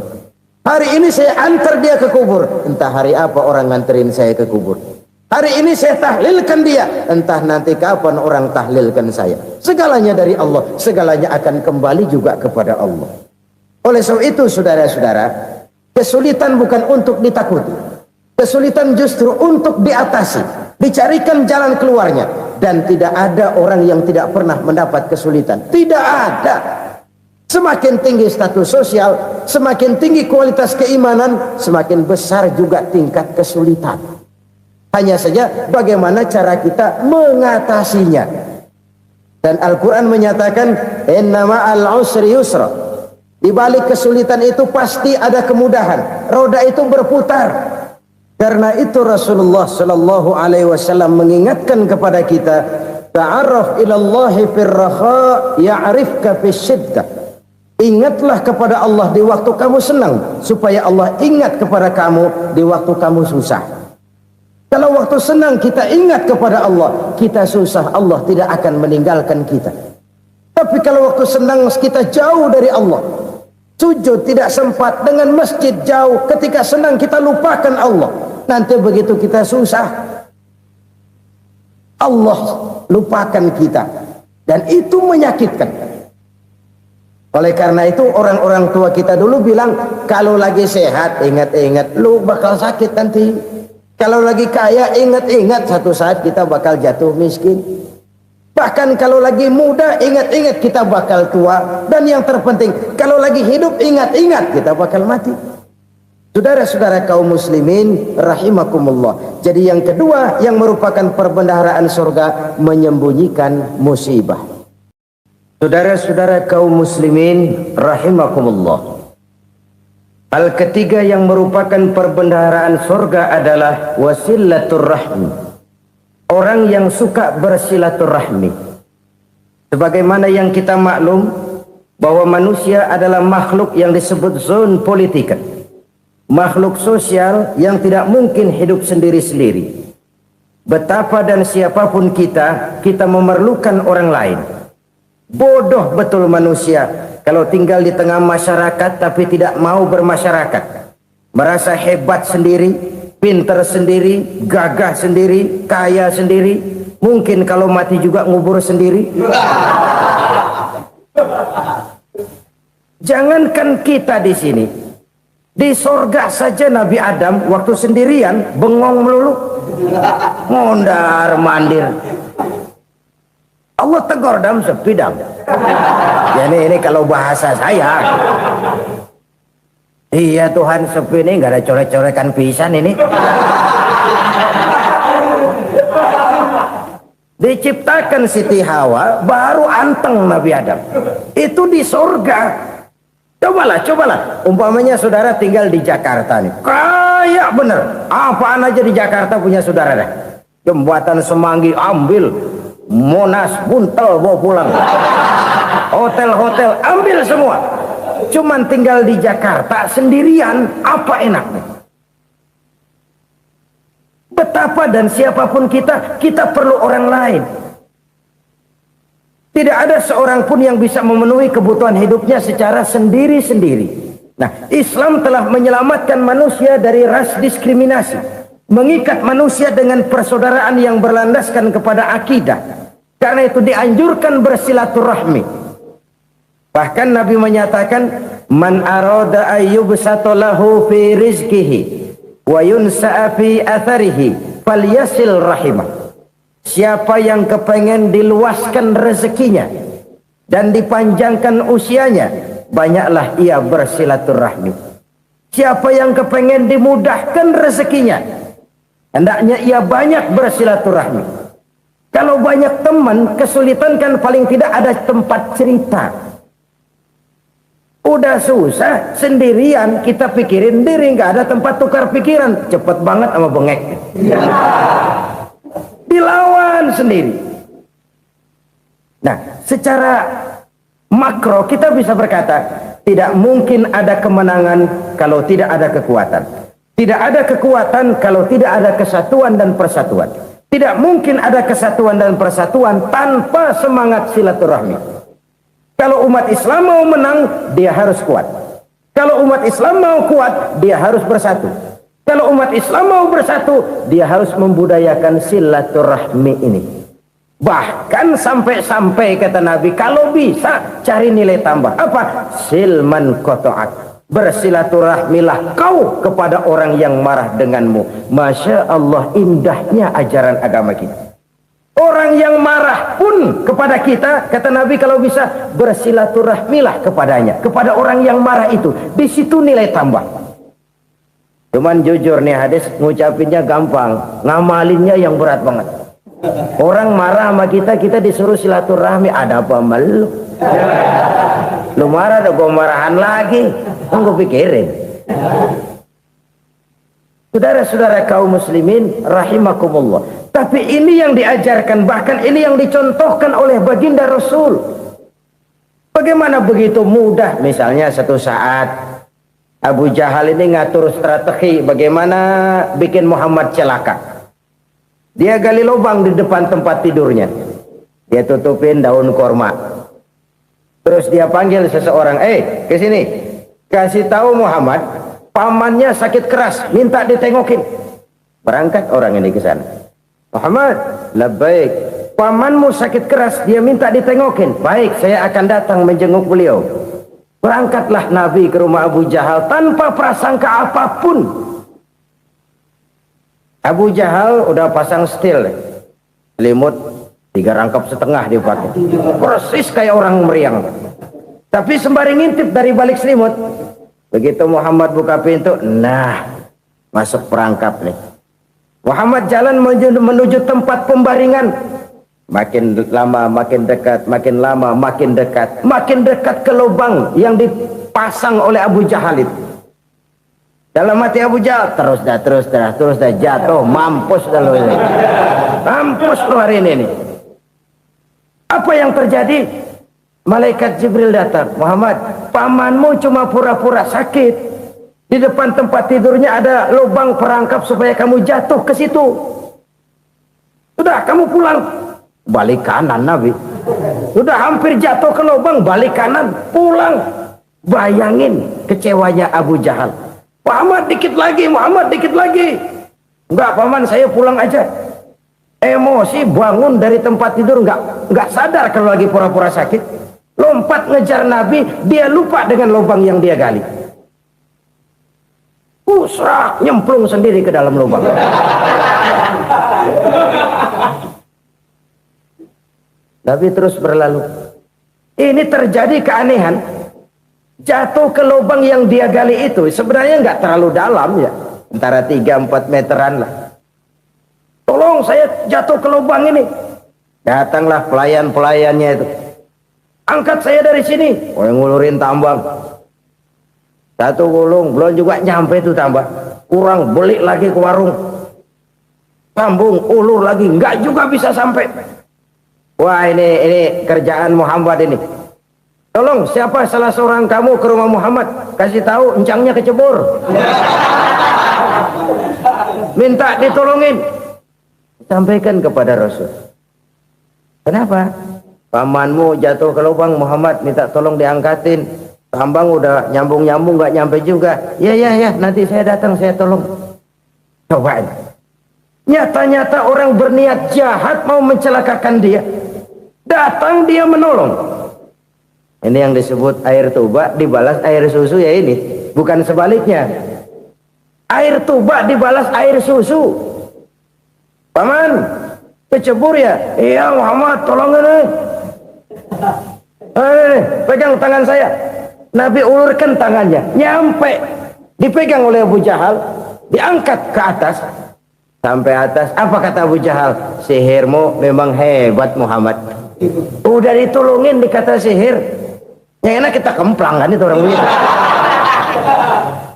Hari ini saya antar dia ke kubur, entah hari apa orang nganterin saya ke kubur. Hari ini saya tahlilkan dia, entah nanti kapan orang tahlilkan saya. Segalanya dari Allah, segalanya akan kembali juga kepada Allah. Oleh sebab itu saudara-saudara, kesulitan bukan untuk ditakuti. Kesulitan justru untuk diatasi, dicarikan jalan keluarnya. Dan tidak ada orang yang tidak pernah mendapat kesulitan. Tidak ada. Semakin tinggi status sosial, semakin tinggi kualitas keimanan, semakin besar juga tingkat kesulitan. Hanya saja bagaimana cara kita mengatasinya. Dan Al-Quran menyatakan, inna ma'al usri yusra. Di balik kesulitan itu pasti ada kemudahan. Roda itu berputar. Karena itu Rasulullah sallallahu alaihi wasallam mengingatkan kepada kita, ta'arraf ila Allah fir raha ya'rifka fis syiddah. Ingatlah kepada Allah di waktu kamu senang, supaya Allah ingat kepada kamu di waktu kamu susah. Kalau waktu senang kita ingat kepada Allah, kita susah, Allah tidak akan meninggalkan kita. Tapi kalau waktu senang kita jauh dari Allah, sujud tidak sempat, dengan masjid jauh, ketika senang kita lupakan Allah. Nanti begitu kita susah, Allah lupakan kita. Dan itu menyakitkan. Oleh karena itu orang-orang tua kita dulu bilang, kalau lagi sehat ingat-ingat lu bakal sakit nanti. Kalau lagi kaya ingat-ingat satu saat kita bakal jatuh miskin. Bahkan kalau lagi muda ingat-ingat kita bakal tua. Dan yang terpenting, kalau lagi hidup ingat-ingat kita bakal mati. Saudara-saudara kaum muslimin rahimakumullah. Jadi yang kedua yang merupakan perbendaharaan surga, menyembunyikan musibah. Saudara-saudara kaum muslimin rahimakumullah. Hal ketiga yang merupakan perbendaharaan surga adalah wasilatur rahmi. Orang yang suka bersilaturahmi. Sebagaimana yang kita maklum bahwa manusia adalah makhluk yang disebut zon politika. Makhluk sosial yang tidak mungkin hidup sendiri-sendiri. Betapa dan siapapun kita memerlukan orang lain. Bodoh betul manusia kalau tinggal di tengah masyarakat tapi tidak mau bermasyarakat. Merasa hebat sendiri, pinter sendiri, gagah sendiri, kaya sendiri. Mungkin kalau mati juga ngubur sendiri. Jangankan kita di sini, di sorga saja Nabi Adam waktu sendirian bengong melulu, mondar mandir. Allah tegur dam sepi dam. Ya ini kalau bahasa saya. Iya Tuhan, sepi ini nggak ada coret-corekan pisan ini. Diciptakan Siti Hawa baru anteng Nabi Adam. Itu di sorga. Cobalah. Umpamanya saudara tinggal di Jakarta nih. Kayak bener. Apaan aja di Jakarta punya saudara dah. Jembatan Semanggi ambil. Monas Buntel bawa pulang. Hotel-hotel ambil semua. Cuman tinggal di Jakarta sendirian. Apa enaknya? Betapa dan siapapun kita perlu orang lain. Tidak ada seorang pun yang bisa memenuhi kebutuhan hidupnya secara sendiri-sendiri. Nah, Islam telah menyelamatkan manusia dari ras diskriminasi, mengikat manusia dengan persaudaraan yang berlandaskan kepada akidah. Karena itu dianjurkan bersilaturahmi. Bahkan Nabi menyatakan, "Man arada ayyubsata lahu fi rizqihi wa yunsa'a fi atharihi falyasil rahimah." Siapa yang kepengen diluaskan rezekinya dan dipanjangkan usianya, banyaklah ia bersilaturahmi. Siapa yang kepengen dimudahkan rezekinya, hendaknya ia banyak bersilaturahmi. Kalau banyak teman, kesulitan kan paling tidak ada tempat cerita. Udah susah sendirian, kita pikirin diri, nggak ada tempat tukar pikiran. Cepet banget sama bengek. Dilawan sendiri. Nah, secara makro kita bisa berkata, tidak mungkin ada kemenangan kalau tidak ada kekuatan. Tidak ada kekuatan kalau tidak ada kesatuan dan persatuan. Tidak mungkin ada kesatuan dan persatuan tanpa semangat silaturahmi. Kalau umat Islam mau menang, dia harus kuat. Kalau umat Islam mau kuat, dia harus bersatu. Kalau umat Islam mau bersatu, dia harus membudayakan silaturahmi ini. Bahkan sampai-sampai kata Nabi, kalau bisa cari nilai tambah. Apa? Silman qata'ak. Bersilaturahmilah kau kepada orang yang marah denganmu. Masya Allah, indahnya ajaran agama kita. Orang yang marah pun kepada kita, kata Nabi, kalau bisa bersilaturahmilah kepadanya. Kepada orang yang marah itu. Di situ nilai tambah. Cuman jujur nih hadis, ngucapinnya gampang, ngamalinnya yang berat banget. Orang marah sama kita disuruh silaturahmi, ada apa malu? Lu marah, ada gua marahan lagi. Tunggu pikirin. Saudara-saudara kaum muslimin rahimakumullah. Tapi ini yang diajarkan, bahkan ini yang dicontohkan oleh baginda Rasul. Bagaimana begitu mudah, misalnya satu saat Abu Jahal ini ngatur strategi bagaimana bikin Muhammad celaka. Dia gali lubang di depan tempat tidurnya. Dia tutupin daun korma. Terus dia panggil seseorang, ke sini. Kasih tahu Muhammad, pamannya sakit keras, minta ditengokin. Berangkat orang ini ke sana. Muhammad, labbaik. Pamanmu sakit keras, dia minta ditengokin. Baik, saya akan datang menjenguk beliau. Berangkatlah Nabi ke rumah Abu Jahal tanpa prasangka apapun. Abu Jahal udah pasang setil, selimut 3 rangkap setengah dipakai, persis kayak orang meriang. Tapi sembari ngintip dari balik selimut, Begitu Muhammad buka pintu, nah masuk perangkap nih. Muhammad jalan menuju tempat pembaringan. Makin lama makin dekat, makin lama makin dekat, makin dekat ke lubang yang dipasang oleh Abu Jahal itu. Dalam hati Abu Jahal, terus dah jatuh, mampus dah lo ini. Mampus lo hari ini nih. Apa yang terjadi? Malaikat Jibril datang. Muhammad, pamanmu cuma pura-pura sakit. Di depan tempat tidurnya ada lubang perangkap supaya kamu jatuh ke situ. Sudah, kamu pulang. Balik kanan Nabi. Sudah hampir jatuh ke lubang, balik kanan, pulang. Bayangin kecewanya Abu Jahal. Muhammad dikit lagi, Muhammad dikit lagi. Enggak paman, saya pulang aja. Emosi bangun dari tempat tidur, enggak sadar kalau lagi pura-pura sakit. Lompat ngejar Nabi, dia lupa dengan lubang yang dia gali. Usrak, nyemplung sendiri ke dalam lubang. Nabi terus berlalu. Ini terjadi keanehan. Jatuh ke lubang yang dia gali itu sebenarnya nggak terlalu dalam ya, antara 3-4 meteran lah. Tolong saya jatuh ke lubang ini. Datanglah pelayan-pelayannya itu. Angkat saya dari sini. Oh, yang ngulurin tambang. Satu gulung, belum juga nyampe itu tambang. Kurang, beli lagi ke warung. Sambung, ulur lagi, nggak juga bisa sampai. Wah, ini kerjaan Muhammad ini. Tolong, siapa salah seorang kamu ke rumah Muhammad, kasih tahu encangnya kecebur. Minta ditolongin. Sampaikan kepada Rasul. Kenapa? Pamanmu jatuh ke lubang, Muhammad minta tolong diangkatin. Tambang udah nyambung-nyambung nggak nyampe juga. Ya, nanti saya datang, saya tolong. Cobain. Nyata-nyata orang berniat jahat mau mencelakakan dia. Datang dia menolong. Ini yang disebut air tuba dibalas air susu ya ini. Bukan sebaliknya. Air tuba dibalas air susu. Paman, kecebur ya? Iya Muhammad, tolongin nih. Pegang tangan saya. Nabi ulurkan tangannya. Nyampe. Dipegang oleh Abu Jahal. Diangkat ke atas. Sampai atas. Apa kata Abu Jahal? Sihirmu memang hebat Muhammad. Udah ditolongin dikata sihir. Yang enak kita kemplang kan itu orang begitu.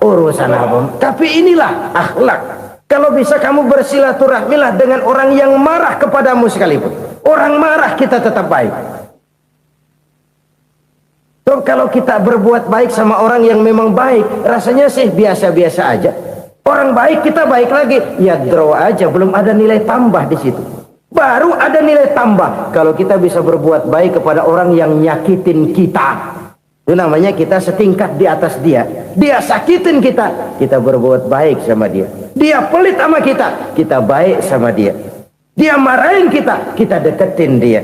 Urusan apa? Tapi inilah akhlak. Kalau bisa kamu bersilaturahmilah dengan orang yang marah kepadamu sekalipun. Orang marah kita tetap baik. So, kalau kita berbuat baik sama orang yang memang baik, rasanya sih biasa-biasa aja. Orang baik kita baik lagi, ya draw aja, belum ada nilai tambah di situ. Baru ada nilai tambah kalau kita bisa berbuat baik kepada orang yang nyakitin kita. Itu namanya kita setingkat di atas dia. Dia sakitin kita, kita berbuat baik sama dia. Dia pelit sama kita, kita baik sama dia. Dia marahin kita, kita deketin dia.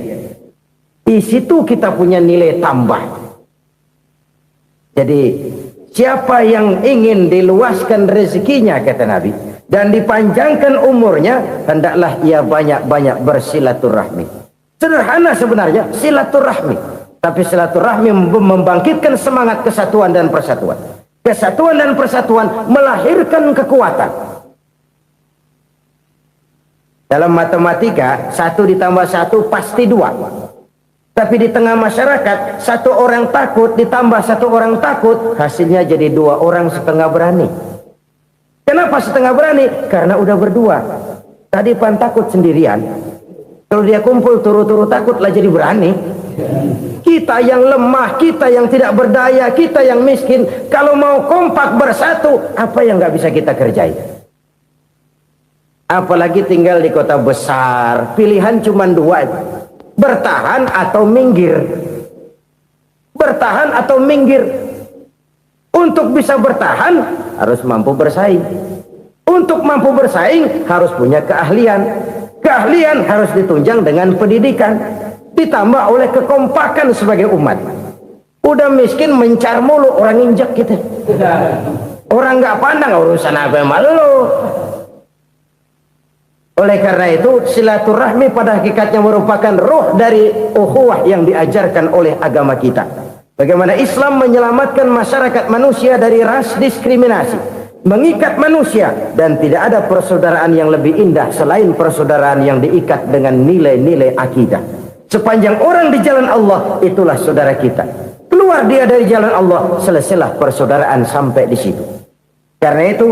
Di situ kita punya nilai tambah. Jadi siapa yang ingin diluaskan rezekinya kata Nabi dan dipanjangkan umurnya, hendaklah ia banyak-banyak bersilaturahmi. Sederhana sebenarnya silaturahmi. Tapi silaturahmi membangkitkan semangat kesatuan dan persatuan. Kesatuan dan persatuan melahirkan kekuatan. Dalam matematika, 1 ditambah 1 pasti 2. Tapi di tengah masyarakat, 1 orang takut ditambah 1 orang takut, hasilnya jadi 2 orang setengah berani. Kenapa setengah berani? Karena udah berdua. Tadi pan takut sendirian. Kalau dia kumpul turu-turu takut lah jadi berani. Kita yang lemah, kita yang tidak berdaya, kita yang miskin, kalau mau kompak bersatu, apa yang nggak bisa kita kerjain? Apalagi tinggal di kota besar, pilihan cuma 2, bertahan atau minggir. Bertahan atau minggir. Untuk bisa bertahan harus mampu bersaing. Untuk mampu bersaing harus punya keahlian. Keahlian harus ditunjang dengan pendidikan. Ditambah oleh kekompakan sebagai umat. Udah miskin mencar mulu, orang injak kita. Orang nggak pandang urusan apa yang malu. Oleh karena itu silaturahmi pada hakikatnya merupakan ruh dari ukhuwah yang diajarkan oleh agama kita. Bagaimana Islam menyelamatkan masyarakat manusia dari ras diskriminasi, mengikat manusia, dan tidak ada persaudaraan yang lebih indah selain persaudaraan yang diikat dengan nilai-nilai akidah. Sepanjang orang di jalan Allah, itulah saudara kita. Keluar dia dari jalan Allah, selesailah persaudaraan sampai di situ. Karena itu,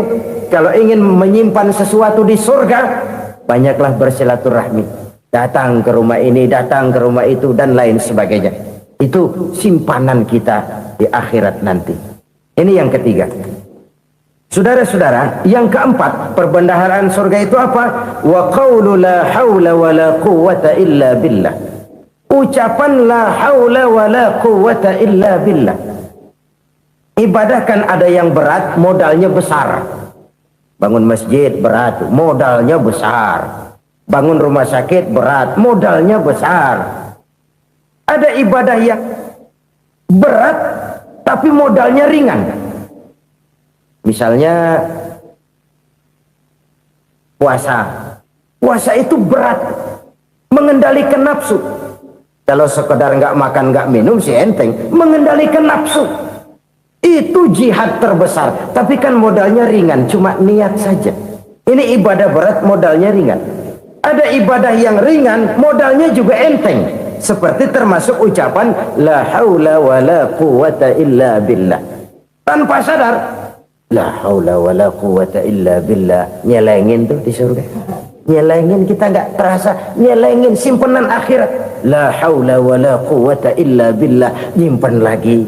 kalau ingin menyimpan sesuatu di surga, banyaklah bersilaturahmi. Datang ke rumah ini, datang ke rumah itu, dan lain sebagainya. Itu simpanan kita di akhirat nanti. Ini yang ketiga. Saudara-saudara, yang keempat, perbendaharaan surga itu apa? Wa qawlu la hawla wa la quwwata illa billah. Ucapan la hawla wa la quwwata illa billah. Ibadah kan ada yang berat, modalnya besar. Bangun masjid berat, modalnya besar. Bangun rumah sakit berat, modalnya besar. Ada ibadah yang berat tapi modalnya ringan. Misalnya puasa. Puasa itu berat, mengendalikan nafsu. Kalau sekedar nggak makan nggak minum sih enteng. Mengendalikan nafsu itu jihad terbesar. Tapi kan modalnya ringan, cuma niat saja. Ini ibadah berat, modalnya ringan. Ada ibadah yang ringan, modalnya juga enteng. Seperti termasuk ucapan la haula wa la quwwata illa billah. Tanpa sadar, la haula wa la quwwata illa billah. Nyelengin tuh di surga. Nyelengin, kita nggak terasa. Nyelengin simpenan akhirat. La haula wa la quwwata illa billah. Nyimpan lagi.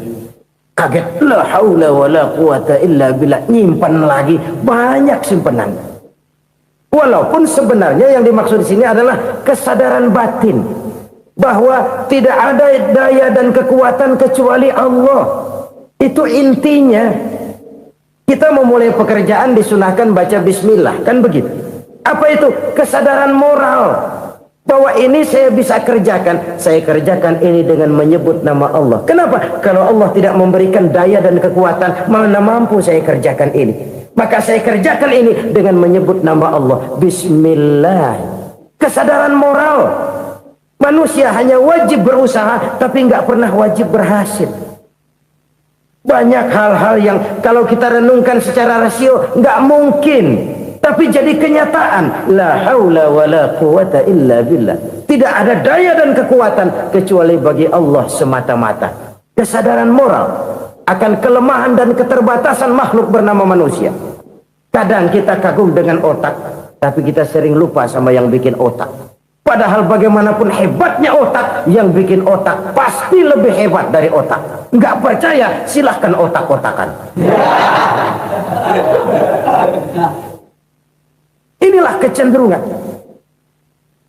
Kaget, la haula wa la quwwata illa billah. Nyimpan lagi. Banyak simpanan. Walaupun sebenarnya yang dimaksud di sini adalah kesadaran batin. Bahwa tidak ada daya dan kekuatan kecuali Allah. Itu intinya. Kita memulai pekerjaan disunahkan baca bismillah, kan begitu. Apa itu? Kesadaran moral. Bahwa ini saya bisa kerjakan. Saya kerjakan ini dengan menyebut nama Allah. Kenapa? Kalau Allah tidak memberikan daya dan kekuatan, mana mampu saya kerjakan ini. Maka saya kerjakan ini dengan menyebut nama Allah. Bismillah. Kesadaran moral. Manusia hanya wajib berusaha, tapi nggak pernah wajib berhasil. Banyak hal-hal yang kalau kita renungkan secara rasio nggak mungkin, tapi jadi kenyataan. La haula wa la quwwata illa billah. Tidak ada daya dan kekuatan kecuali bagi Allah semata-mata. Kesadaran moral akan kelemahan dan keterbatasan makhluk bernama manusia. Kadang kita kagum dengan otak, tapi kita sering lupa sama yang bikin otak. Padahal bagaimanapun hebatnya otak, yang bikin otak pasti lebih hebat dari otak. Nggak percaya, silahkan otak-otakan. Inilah kecenderungan.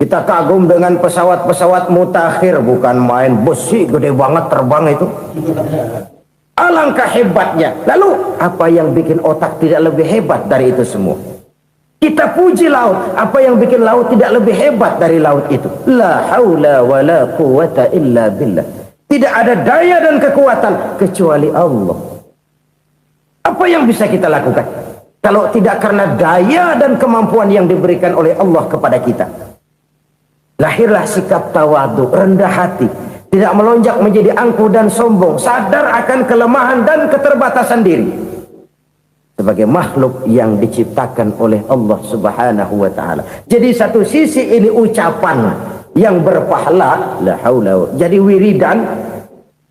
Kita kagum dengan pesawat-pesawat mutakhir, bukan main, besi gede banget terbang itu. Alangkah hebatnya. Lalu apa yang bikin otak tidak lebih hebat dari itu semua? Kita puji laut. Apa yang bikin laut tidak lebih hebat dari laut itu? La haula wa la quwwata illa billah. Tidak ada daya dan kekuatan kecuali Allah. Apa yang bisa kita lakukan kalau tidak karena daya dan kemampuan yang diberikan oleh Allah kepada kita? Lahirlah sikap tawadhu, rendah hati, tidak melonjak menjadi angkuh dan sombong, sadar akan kelemahan dan keterbatasan diri. Sebagai makhluk yang diciptakan oleh Allah Subhanahu wa ta'ala. Jadi satu sisi ini ucapan yang berpahala, la haula, jadi wiridan.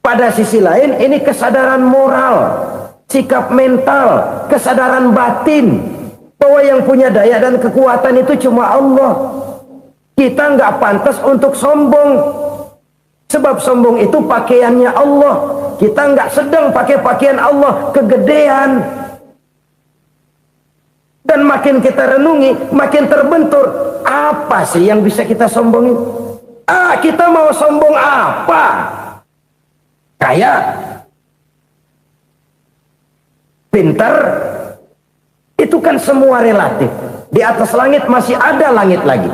Pada sisi lain ini kesadaran moral, sikap mental, kesadaran batin, bahwa yang punya daya dan kekuatan itu cuma Allah. Kita nggak pantas untuk sombong, sebab sombong itu pakaiannya Allah. Kita nggak sedang pakai pakaian Allah, kegedean. Dan makin kita renungi, makin terbentur. Apa sih yang bisa kita sombongin? Kita mau sombong apa? Kaya? Pintar? Itu kan semua relatif. Di atas langit masih ada langit lagi.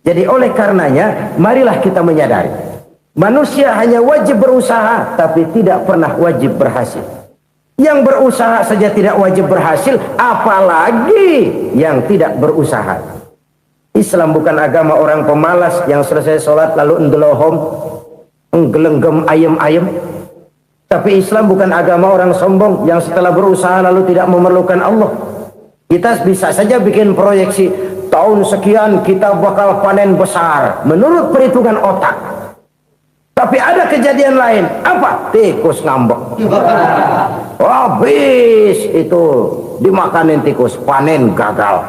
Jadi oleh karenanya, marilah kita menyadari. Manusia hanya wajib berusaha, tapi tidak pernah wajib berhasil. Yang berusaha saja tidak wajib berhasil, apalagi yang tidak berusaha. Islam bukan agama orang pemalas yang selesai sholat lalu endelohom, nggelenggem ayem-ayem. Tapi Islam bukan agama orang sombong yang setelah berusaha lalu tidak memerlukan Allah. Kita bisa saja bikin proyeksi, tahun sekian kita bakal panen besar menurut perhitungan otak. Tapi ada kejadian lain. Apa? Tikus ngambek. Habis itu dimakanin tikus, panen gagal.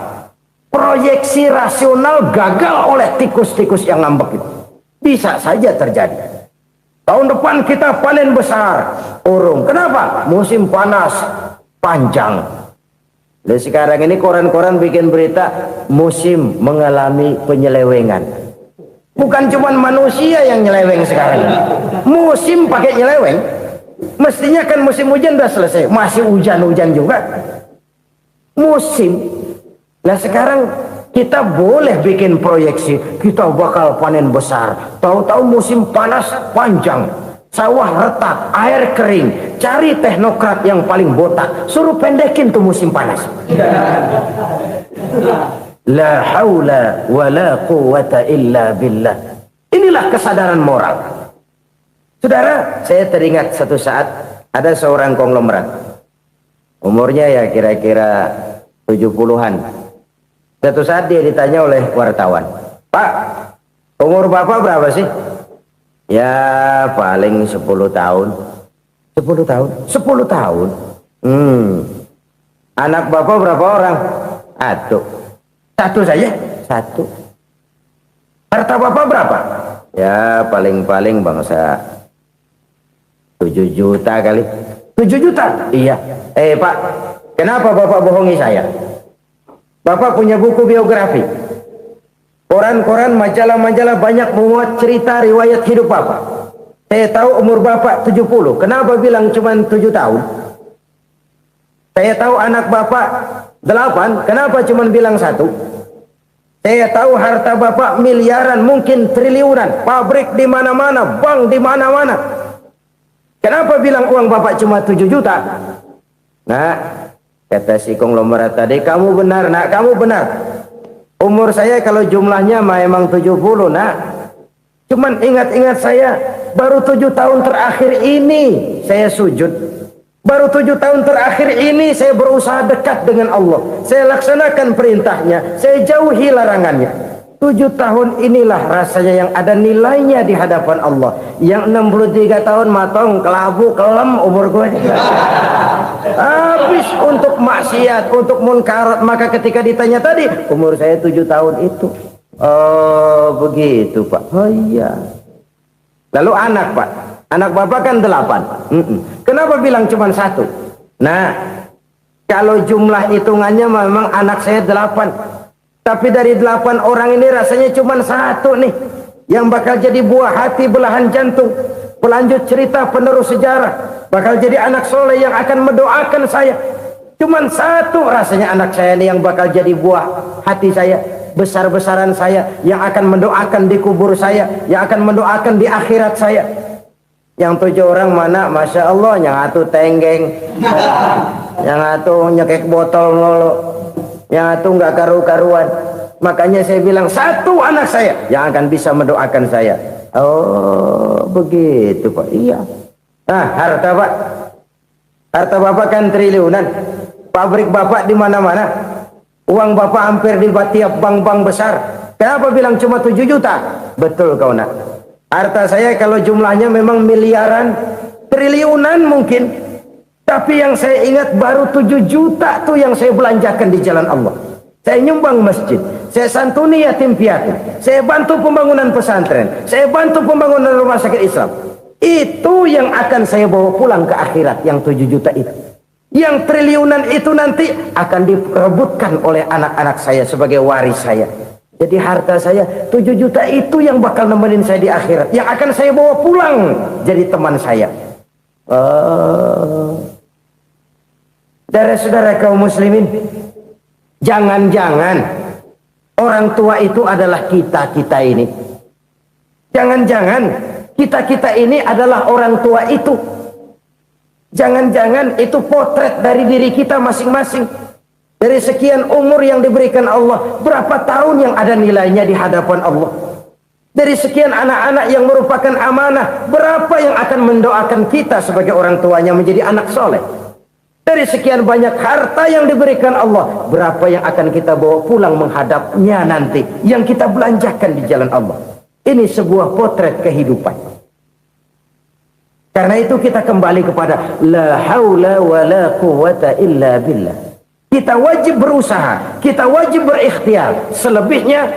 Proyeksi rasional gagal oleh tikus-tikus yang ngambek itu. Bisa saja terjadi. Tahun depan kita panen besar, urung. Kenapa? Musim panas panjang. Dan sekarang ini koran-koran bikin berita musim mengalami penyelewengan. Bukan cuma manusia yang nyeleweng sekarang. Musim pakai nyeleweng. Mestinya kan musim hujan udah selesai, masih hujan-hujan juga. Musim. Nah sekarang kita boleh bikin proyeksi, kita bakal panen besar. Tahu-tahu musim panas panjang, sawah retak, air kering. Cari teknokrat yang paling botak, suruh pendekin tuh musim panas. La haula wa la quwata illa billah. Inilah kesadaran moral. Saudara, saya teringat satu saat ada seorang konglomerat. Umurnya ya kira-kira 70-an. Satu saat dia ditanya oleh wartawan, "Pak, umur Bapak berapa sih?" "Ya paling 10 tahun." 10 tahun? 10 tahun? Anak Bapak berapa orang? Satu saja? Satu. Harta Bapak berapa? Ya paling-paling bangsa 7 juta kali. 7 juta? Iya. Pak, kenapa Bapak bohongi saya? Bapak punya buku biografi, koran-koran, majalah-majalah banyak memuat cerita riwayat hidup Bapak. Saya tahu umur Bapak 70. Kenapa bilang cuma 7 tahun? Saya tahu anak Bapak 8. Kenapa cuma bilang 1? Saya tahu harta Bapak miliaran, mungkin triliunan, pabrik di mana-mana, bank di mana-mana. Kenapa bilang uang Bapak cuma 7 juta? Nah, kata si konglomerat tadi, "Kamu benar, Nak, kamu benar. Umur saya kalau jumlahnya memang 70, Nak. Cuman ingat-ingat saya, baru 7 tahun terakhir ini saya sujud. Baru 7 tahun terakhir ini saya berusaha dekat dengan Allah. Saya laksanakan perintahnya, saya jauhi larangannya. 7 tahun inilah rasanya yang ada nilainya di hadapan Allah. Yang 63 tahun matong, kelabu, kelem umur gue. Habis untuk maksiat, untuk munkarat. Maka ketika ditanya tadi, umur saya 7 tahun itu. Oh begitu Pak. Oh iya. Lalu anak Pak, anak Bapak kan 8. Kenapa bilang cuma 1? Nah, kalau jumlah hitungannya memang anak saya 8. Tapi dari 8 orang ini rasanya cuma 1 nih yang bakal jadi buah hati, belahan jantung, pelanjut cerita, penerus sejarah, bakal jadi anak soleh yang akan mendoakan saya. Cuma 1 rasanya anak saya ini yang bakal jadi buah hati saya, besar-besaran saya, yang akan mendoakan di kubur saya, yang akan mendoakan di akhirat saya. Yang 7 orang mana? Masya Allah, yang satu tenggeng, yang satu nyekek botol mulu, yang itu nggak karu-karuan. Makanya saya bilang 1 anak saya yang akan bisa mendoakan saya. Oh begitu Pak. Iya. Nah harta Pak, harta Bapak kan triliunan, pabrik Bapak di mana-mana, uang Bapak hampir di tiap bank-bank besar. Kenapa bilang cuma 7 juta? Betul kau Nak. Harta saya kalau jumlahnya memang miliaran, triliunan mungkin. Tapi yang saya ingat baru 7 juta tuh yang saya belanjakan di jalan Allah. Saya nyumbang masjid, saya santuni yatim piatu, saya bantu pembangunan pesantren, saya bantu pembangunan rumah sakit Islam. Itu yang akan saya bawa pulang ke akhirat, yang 7 juta itu. Yang triliunan itu nanti akan diperebutkan oleh anak-anak saya sebagai waris saya. Jadi harta saya 7 juta itu yang bakal nemenin saya di akhirat, yang akan saya bawa pulang jadi teman saya. Saudara-saudara kaum muslimin, jangan-jangan orang tua itu adalah kita-kita ini. Jangan-jangan kita-kita ini adalah orang tua itu. Jangan-jangan itu potret dari diri kita masing-masing. Dari sekian umur yang diberikan Allah, berapa tahun yang ada nilainya di hadapan Allah? Dari sekian anak-anak yang merupakan amanah, berapa yang akan mendoakan kita sebagai orang tuanya menjadi anak soleh? Dari sekian banyak harta yang diberikan Allah, berapa yang akan kita bawa pulang menghadapnya nanti, yang kita belanjakan di jalan Allah? Ini sebuah potret kehidupan. Karena itu kita kembali kepada la haula wa la quwata illa billah. Kita wajib berusaha, kita wajib berikhtiar. Selebihnya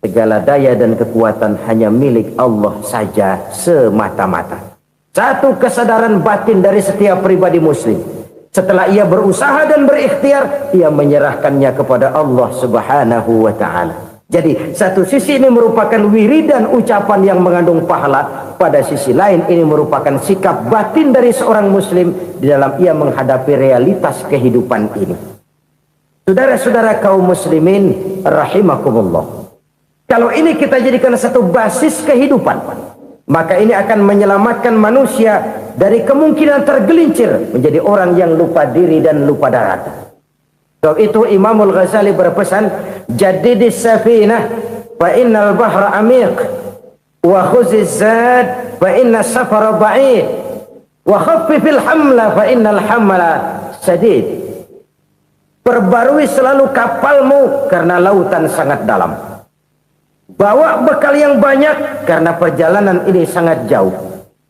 segala daya dan kekuatan hanya milik Allah saja semata-mata. Satu kesadaran batin dari setiap pribadi muslim. Setelah ia berusaha dan berikhtiar, ia menyerahkannya kepada Allah Subhanahu wa ta'ala. Jadi satu sisi ini merupakan wiridan ucapan yang mengandung pahala. Pada sisi lain ini merupakan sikap batin dari seorang muslim di dalam ia menghadapi realitas kehidupan ini. Saudara-saudara kaum muslimin rahimakumullah. Kalau ini kita jadikan satu basis kehidupan, maka ini akan menyelamatkan manusia dari kemungkinan tergelincir menjadi orang yang lupa diri dan lupa darat. Sebab itu Imamul Ghazali berpesan, jadidis safinah fa innal bahra amiq wa khuziz zad fa inna safara ba'id wa khaffifil hamla fa innal hamla sadid. Perbarui selalu kapalmu karena lautan sangat dalam. Bawa bekal yang banyak karena perjalanan ini sangat jauh.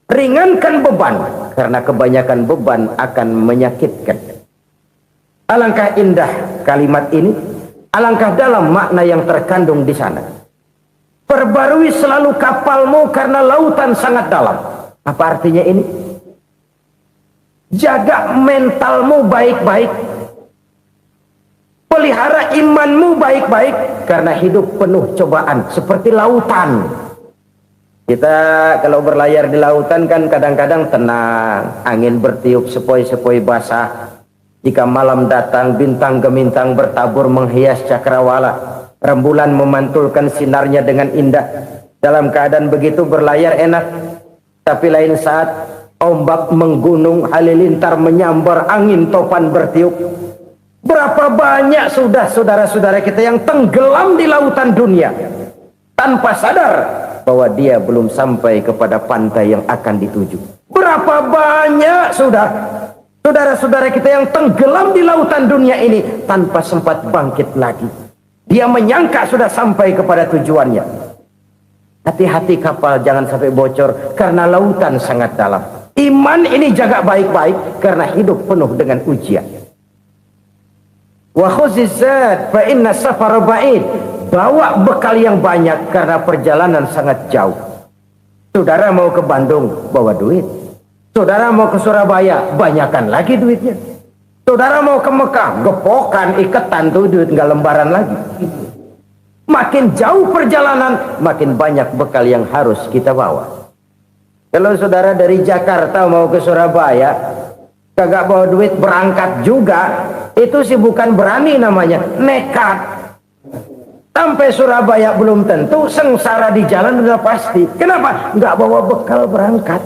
Ringankan beban karena kebanyakan beban akan menyakitkan. Alangkah indah kalimat ini, alangkah dalam makna yang terkandung di sana. Perbarui selalu kapalmu karena lautan sangat dalam. Apa artinya ini? Jaga mentalmu baik-baik. Pelihara imanmu baik-baik karena hidup penuh cobaan seperti lautan. Kita kalau berlayar di lautan kan kadang-kadang tenang, angin bertiup sepoi-sepoi basah. Jika malam datang bintang gemintang bertabur menghias cakrawala, rembulan memantulkan sinarnya dengan indah. Dalam keadaan begitu berlayar enak, tapi lain saat ombak menggunung, halilintar menyambar, angin topan bertiup. Berapa banyak sudah saudara-saudara kita yang tenggelam di lautan dunia tanpa sadar bahwa dia belum sampai kepada pantai yang akan dituju. Berapa banyak sudah saudara-saudara kita yang tenggelam di lautan dunia ini tanpa sempat bangkit lagi. Dia menyangka sudah sampai kepada tujuannya. Hati-hati kapal jangan sampai bocor karena lautan sangat dalam. Iman ini jaga baik-baik karena hidup penuh dengan ujian. Wa khuzizat fa inna safara ba'id. Bawa bekal yang banyak karena perjalanan sangat jauh. Saudara mau ke Bandung, bawa duit. Saudara mau ke Surabaya, banyakan lagi duitnya. Saudara mau ke Mekah, gepokan, iketan tuh duit nggak lembaran lagi. Makin jauh perjalanan, makin banyak bekal yang harus kita bawa. Kalau saudara dari Jakarta mau ke Surabaya, kagak bawa duit berangkat juga, itu sih bukan berani namanya, nekat. Sampai Surabaya belum tentu, sengsara di jalan udah pasti. Kenapa? Nggak bawa bekal berangkat.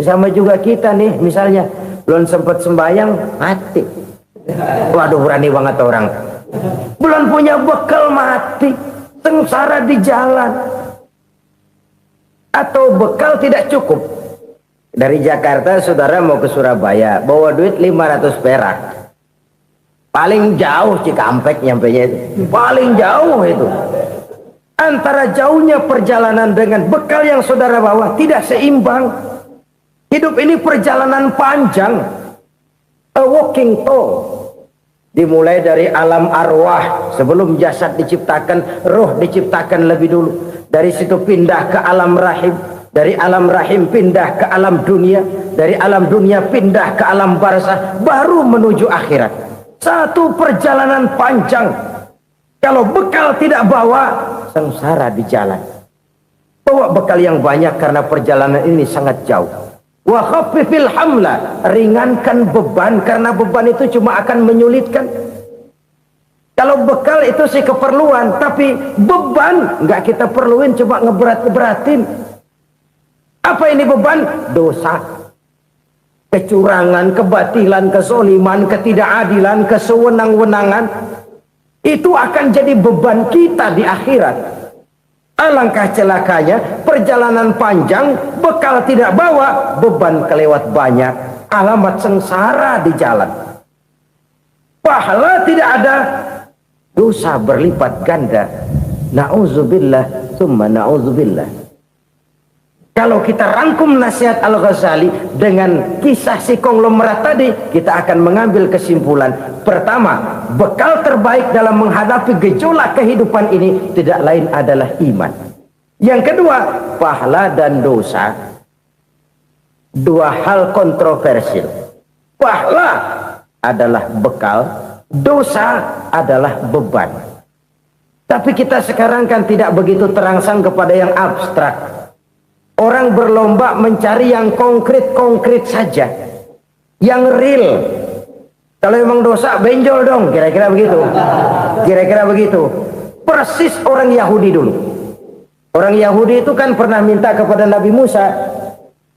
Sama juga kita nih, misalnya belum sempat sembahyang, mati. Waduh, berani banget orang. Belum punya bekal, mati. Sengsara di jalan. Atau bekal tidak cukup. Dari Jakarta saudara mau ke Surabaya, bawa duit 500 perak. Paling jauh Cikampek nyampenya itu. Paling jauh itu. Antara jauhnya perjalanan dengan bekal yang saudara bawa tidak seimbang. Hidup ini perjalanan panjang. A walking tour. Dimulai dari alam arwah. Sebelum jasad diciptakan, roh diciptakan lebih dulu. Dari situ pindah ke alam rahim. Dari alam rahim pindah ke alam dunia. Dari alam dunia pindah ke alam barzah. Baru menuju akhirat. Satu perjalanan panjang. Kalau bekal tidak bawa, sengsara di jalan. Bawa bekal yang banyak karena perjalanan ini sangat jauh. Wa khaffifil hamla, ringankan beban karena beban itu cuma akan menyulitkan. Kalau bekal itu sih keperluan, tapi beban nggak kita perluin, cuma ngeberat-beratin. Apa ini beban? Dosa. Kecurangan, kebatilan, kezoliman, ketidakadilan, kesewenang-wenangan. Itu akan jadi beban kita di akhirat. Alangkah celakanya, perjalanan panjang, bekal tidak bawa, beban kelewat banyak, alamat sengsara di jalan. Pahala tidak ada, dosa berlipat ganda. Na'udzubillah, summa na'udzubillah. Kalau kita rangkum nasihat Al-Ghazali dengan kisah si konglomerat tadi, kita akan mengambil kesimpulan. Pertama, bekal terbaik dalam menghadapi gejolak kehidupan ini tidak lain adalah iman. Yang kedua, pahala dan dosa. Dua hal kontroversial. Pahala adalah bekal, dosa adalah beban. Tapi kita sekarang kan tidak begitu terangsang kepada yang abstrak. Orang berlomba mencari yang konkret-konkret saja, yang real. Kalau memang dosa, benjol dong, kira-kira begitu. Kira-kira begitu. Persis orang Yahudi dulu. Orang Yahudi itu kan pernah minta kepada Nabi Musa,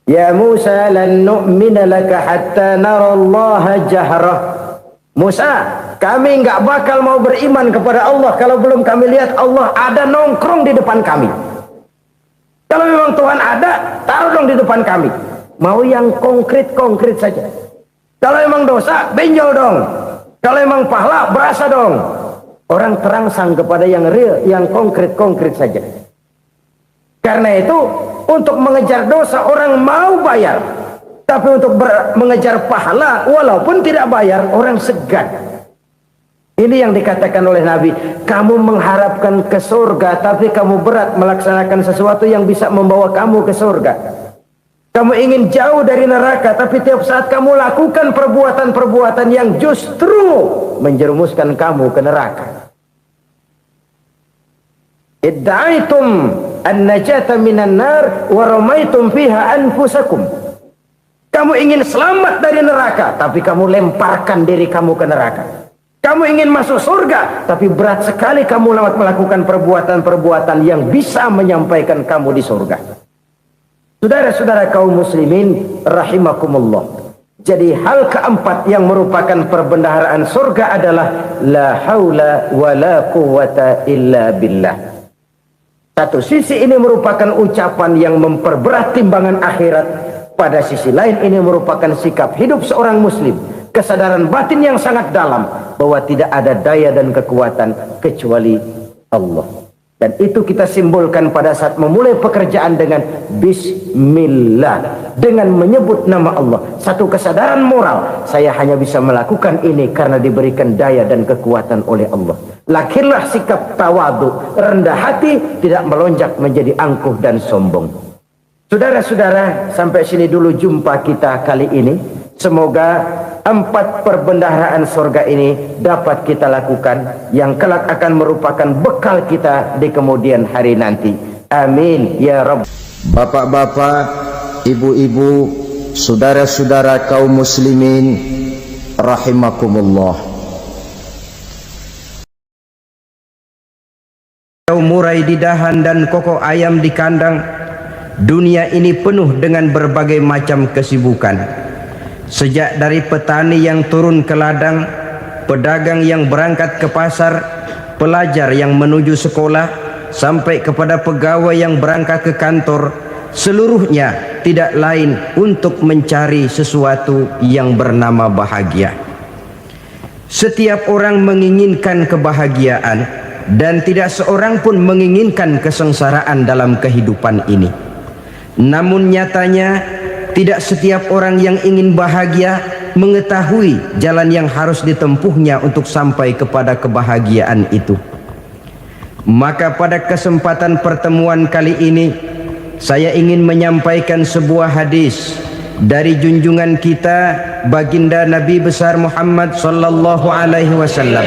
ya Musa, lan nu'mina laka hatta narallaha jahrah. Musa, kami nggak bakal mau beriman kepada Allah kalau belum kami lihat Allah ada nongkrong di depan kami. Kalau memang Tuhan ada, taruh dong di depan kami. Mau yang konkret-konkret saja. Kalau memang dosa, benjol dong. Kalau memang pahala, berasa dong. Orang terangsang kepada yang real, yang konkret-konkret saja. Karena itu, untuk mengejar dosa, orang mau bayar. Tapi untuk mengejar pahala, walaupun tidak bayar, orang segan. Ini yang dikatakan oleh Nabi, kamu mengharapkan ke surga, tapi kamu berat melaksanakan sesuatu yang bisa membawa kamu ke surga. Kamu ingin jauh dari neraka, tapi tiap saat kamu lakukan perbuatan-perbuatan yang justru menjerumuskan kamu ke neraka. Idda'aitum an-najata minan nar wa ramaitum fiha anfusakum. Kamu ingin selamat dari neraka, tapi kamu lemparkan diri kamu ke neraka. Kamu ingin masuk surga, tapi berat sekali kamu melakukan perbuatan-perbuatan yang bisa menyampaikan kamu di surga. Saudara-saudara kaum muslimin rahimakumullah. Jadi hal keempat yang merupakan perbendaharaan surga adalah la haula wa la quwwata illa billah. Satu sisi ini merupakan ucapan yang memperberat timbangan akhirat. Pada sisi lain ini merupakan sikap hidup seorang muslim. Kesadaran batin yang sangat dalam bahwa tidak ada daya dan kekuatan kecuali Allah. Dan itu kita simbolkan pada saat memulai pekerjaan dengan Bismillah, dengan menyebut nama Allah. Satu kesadaran moral, saya hanya bisa melakukan ini karena diberikan daya dan kekuatan oleh Allah. Lahirlah sikap tawadu, rendah hati, tidak melonjak menjadi angkuh dan sombong. Saudara-saudara, sampai sini dulu jumpa kita kali ini. Semoga 4 perbendaharaan surga ini dapat kita lakukan, yang kelak akan merupakan bekal kita di kemudian hari nanti. Amin ya Rabb. Bapak-bapak, ibu-ibu, saudara-saudara kaum muslimin rahimakumullah. Murai di dahan dan koko ayam di kandang. Dunia ini penuh dengan berbagai macam kesibukan. Sejak dari petani yang turun ke ladang, pedagang yang berangkat ke pasar, pelajar yang menuju sekolah, sampai kepada pegawai yang berangkat ke kantor, seluruhnya tidak lain untuk mencari sesuatu yang bernama bahagia. Setiap orang menginginkan kebahagiaan, dan tidak seorang pun menginginkan kesengsaraan dalam kehidupan ini. Namun nyatanya tidak setiap orang yang ingin bahagia mengetahui jalan yang harus ditempuhnya untuk sampai kepada kebahagiaan itu. Maka pada kesempatan pertemuan kali ini, saya ingin menyampaikan sebuah hadis dari junjungan kita baginda Nabi besar Muhammad sallallahu alaihi wasallam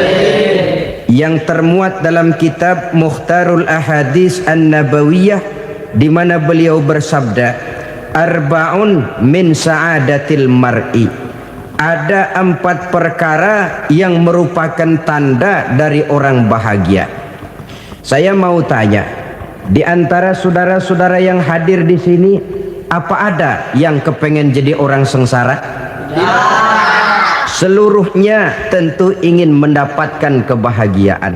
yang termuat dalam kitab Mukhtarul Ahadits An-Nabawiyah, di mana beliau bersabda, Arba'un min sa'adatil mar'i. Ada 4 perkara yang merupakan tanda dari orang bahagia. Saya mau tanya, di antara saudara-saudara yang hadir di sini, apa ada yang kepengen jadi orang sengsara? Ya. Seluruhnya tentu ingin mendapatkan kebahagiaan.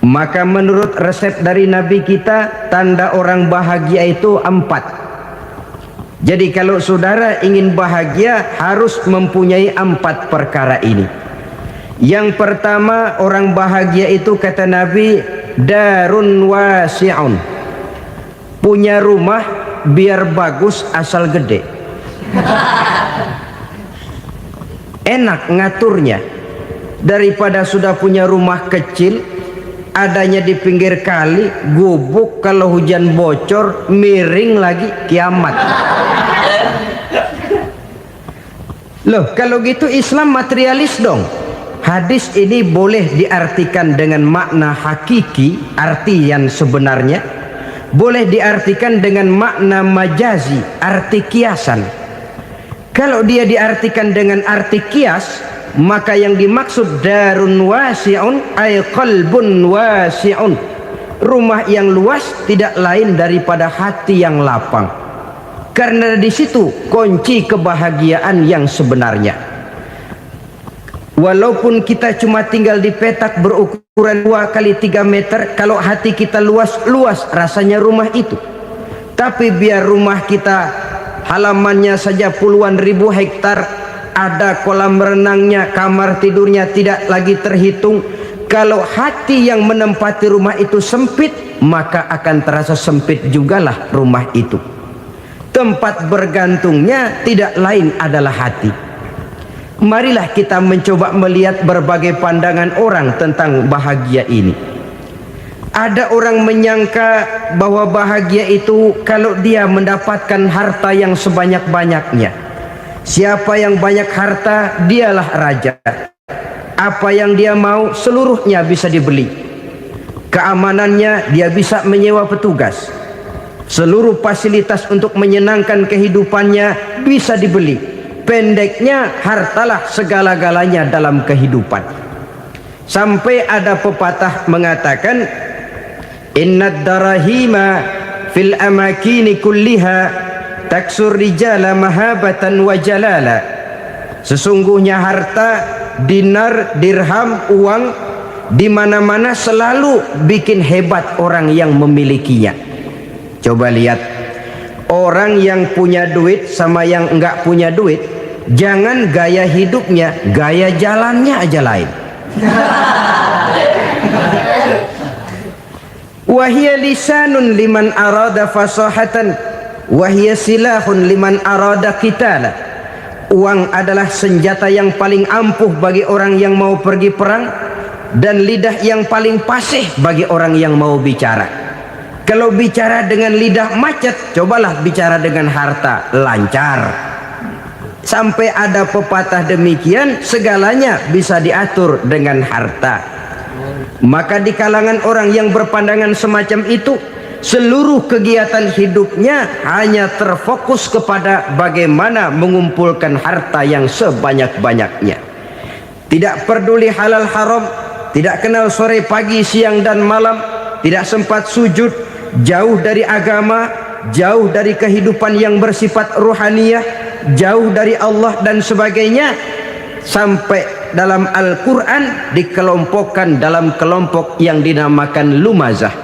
Maka menurut resep dari Nabi kita, tanda orang bahagia itu 4. Jadi kalau saudara ingin bahagia, harus mempunyai 4 perkara ini. Yang pertama, orang bahagia itu kata Nabi, darun wasi'un. Punya rumah biar bagus asal gede. Enak ngaturnya. Daripada sudah punya rumah kecil, adanya di pinggir kali, gubuk, kalau hujan bocor, miring lagi, kiamat. Loh, kalau gitu Islam materialis dong. Hadis ini boleh diartikan dengan makna hakiki, arti yang sebenarnya. Boleh diartikan dengan makna majazi, arti kiasan. Kalau dia diartikan dengan arti kias, maka yang dimaksud darun wasi'un ay qalbun wasi'un. Rumah yang luas tidak lain daripada hati yang lapang. Karena di situ kunci kebahagiaan yang sebenarnya. Walaupun kita cuma tinggal di petak berukuran 2 kali 3 meter, kalau hati kita luas rasanya rumah itu. Tapi biar rumah kita halamannya saja puluhan ribu hektar, ada kolam renangnya, kamar tidurnya tidak lagi terhitung. Kalau hati yang menempati rumah itu sempit, maka akan terasa sempit jugalah rumah itu. Tempat bergantungnya tidak lain adalah hati. Marilah kita mencoba melihat berbagai pandangan orang tentang bahagia ini. Ada orang menyangka bahwa bahagia itu kalau dia mendapatkan harta yang sebanyak-banyaknya. Siapa yang banyak harta, dialah raja. Apa yang dia mau, seluruhnya bisa dibeli. Keamanannya, dia bisa menyewa petugas. Seluruh fasilitas untuk menyenangkan kehidupannya bisa dibeli. Pendeknya, hartalah segala-galanya dalam kehidupan. Sampai ada pepatah mengatakan, innad darahima fil amakini kulliha taksur rijala mahabatan wa jalala. Sesungguhnya harta, dinar, dirham, uang di mana-mana selalu bikin hebat orang yang memilikinya. Coba lihat, orang yang punya duit sama yang enggak punya duit, jangan gaya hidupnya, gaya jalannya aja lain. Wahia lisanun liman arada fasahatan, wahia silahun liman arada qitala. Uang adalah senjata yang paling ampuh bagi orang yang mau pergi perang, dan lidah yang paling fasih bagi orang yang mau bicara. Kalau bicara dengan lidah macet, cobalah bicara dengan harta, lancar. Sampai ada pepatah demikian, segalanya bisa diatur dengan harta. Maka di kalangan orang yang berpandangan semacam itu, seluruh kegiatan hidupnya hanya terfokus kepada bagaimana mengumpulkan harta yang sebanyak-banyaknya. Tidak peduli halal haram, tidak kenal sore pagi siang dan malam, tidak sempat sujud, jauh dari agama, jauh dari kehidupan yang bersifat ruhaniyah, jauh dari Allah dan sebagainya. Sampai dalam Al-Quran dikelompokkan dalam kelompok yang dinamakan lumazah.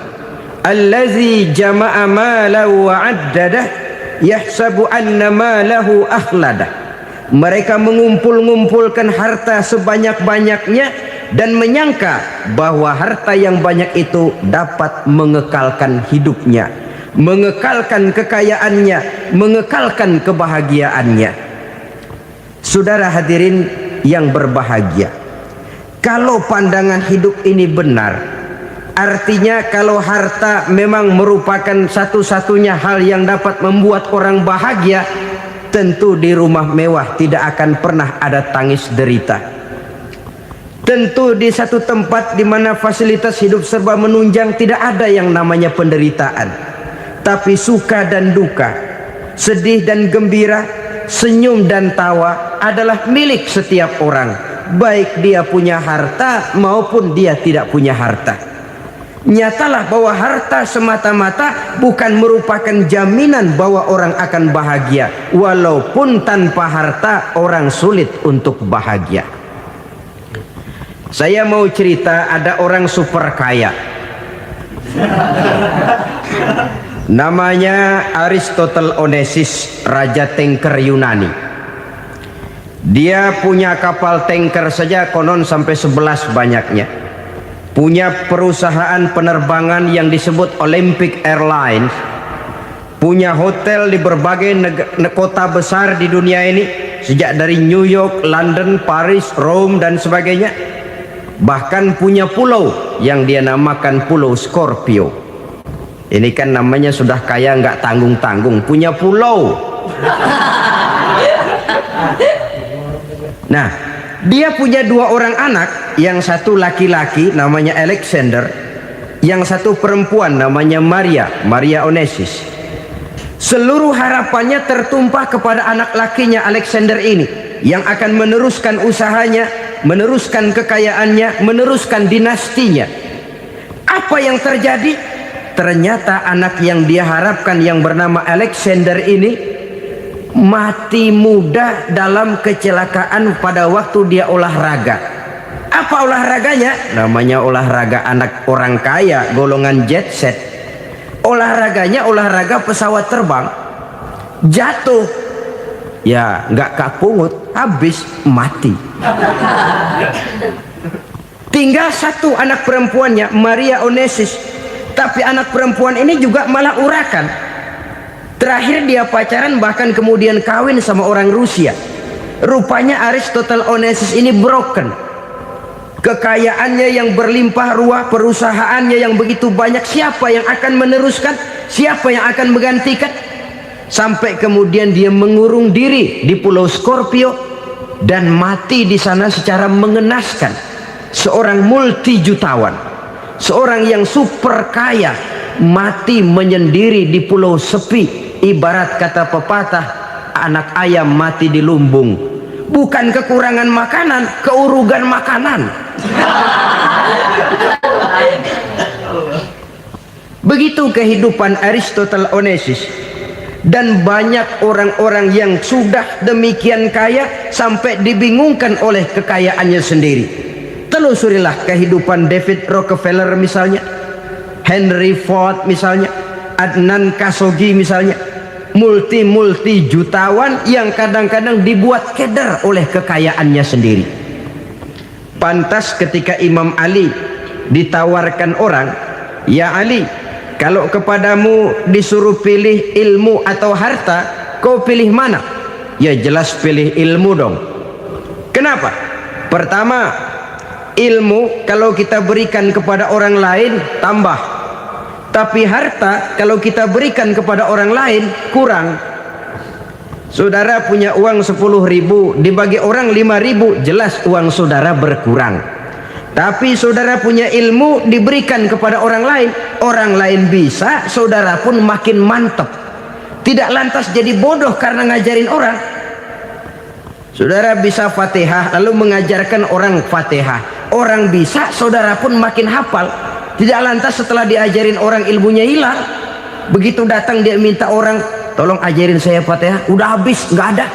Allazi jama'a malahu wa addadah yahsabu anna malahu akhladah. Mereka mengumpul-ngumpulkan harta sebanyak-banyaknya dan menyangka bahwa harta yang banyak itu dapat mengekalkan hidupnya, mengekalkan kekayaannya, mengekalkan kebahagiaannya. Saudara hadirin yang berbahagia, kalau pandangan hidup ini benar, artinya kalau harta memang merupakan satu-satunya hal yang dapat membuat orang bahagia, tentu di rumah mewah tidak akan pernah ada tangis derita. Tentu di satu tempat di mana fasilitas hidup serba menunjang tidak ada yang namanya penderitaan. Tapi suka dan duka, sedih dan gembira, senyum dan tawa adalah milik setiap orang, baik dia punya harta maupun dia tidak punya harta. Nyatalah bahwa harta semata-mata bukan merupakan jaminan bahwa orang akan bahagia. Walaupun tanpa harta orang sulit untuk bahagia. Saya mau cerita, ada orang super kaya. Namanya Aristotle Onesius, raja tanker Yunani. Dia punya kapal tanker saja konon sampai 11 banyaknya. Punya perusahaan penerbangan yang disebut Olympic Airlines. Punya hotel di berbagai kota besar di dunia ini, sejak dari New York, London, Paris, Rome dan sebagainya. Bahkan punya pulau yang dia namakan Pulau Scorpio. Ini kan namanya sudah kaya nggak tanggung-tanggung, punya pulau. Nah, dia punya 2 orang anak, yang satu laki-laki namanya Alexander, yang satu perempuan namanya Maria Onesius. Seluruh harapannya tertumpah kepada anak lakinya Alexander ini, yang akan meneruskan usahanya, meneruskan kekayaannya, meneruskan dinastinya. Apa yang terjadi? Ternyata anak yang dia harapkan yang bernama Alexander ini mati muda dalam kecelakaan pada waktu dia olahraga. Apa olahraganya? Namanya olahraga anak orang kaya, golongan jet set. Olahraganya olahraga pesawat terbang. Jatuh, ya nggak kapungut, habis mati. Tinggal satu anak perempuannya, Maria Onesius. Tapi anak perempuan ini juga malah urakan. Terakhir dia pacaran, bahkan kemudian kawin sama orang Rusia. Rupanya Aristotle Onesius ini broken. Kekayaannya yang berlimpah ruah, perusahaannya yang begitu banyak, siapa yang akan meneruskan? Siapa yang akan menggantikan? Sampai kemudian dia mengurung diri di Pulau Scorpio dan mati di sana secara mengenaskan. Seorang multi jutawan, seorang yang super kaya, mati menyendiri di pulau sepi. Ibarat kata pepatah, anak ayam mati di lumbung. Bukan kekurangan makanan, keurugan makanan. Begitu kehidupan Aristotle Onesius. Dan banyak orang-orang yang sudah demikian kaya sampai dibingungkan oleh kekayaannya sendiri. Telusurilah kehidupan David Rockefeller misalnya, Henry Ford misalnya, Adnan Khashoggi misalnya. Multi jutawan yang kadang-kadang dibuat keder oleh kekayaannya sendiri. Pantas ketika Imam Ali ditawarkan orang, "Ya Ali, kalau kepadamu disuruh pilih ilmu atau harta, kau pilih mana?" Ya jelas pilih ilmu dong. Kenapa? Pertama, ilmu kalau kita berikan kepada orang lain tambah. Tapi harta kalau kita berikan kepada orang lain kurang. Saudara punya uang 10.000, dibagi orang 5.000, jelas uang saudara berkurang. Tapi saudara punya ilmu diberikan kepada orang lain bisa, saudara pun makin mantap. Tidak lantas jadi bodoh karena ngajarin orang. Saudara bisa Fatihah lalu mengajarkan orang Fatihah, orang bisa, saudara pun makin hafal. Tidak lantas setelah diajarin orang ilmunya hilang. Begitu datang dia minta orang, "Tolong ajarin saya Fatihah," udah habis, nggak ada.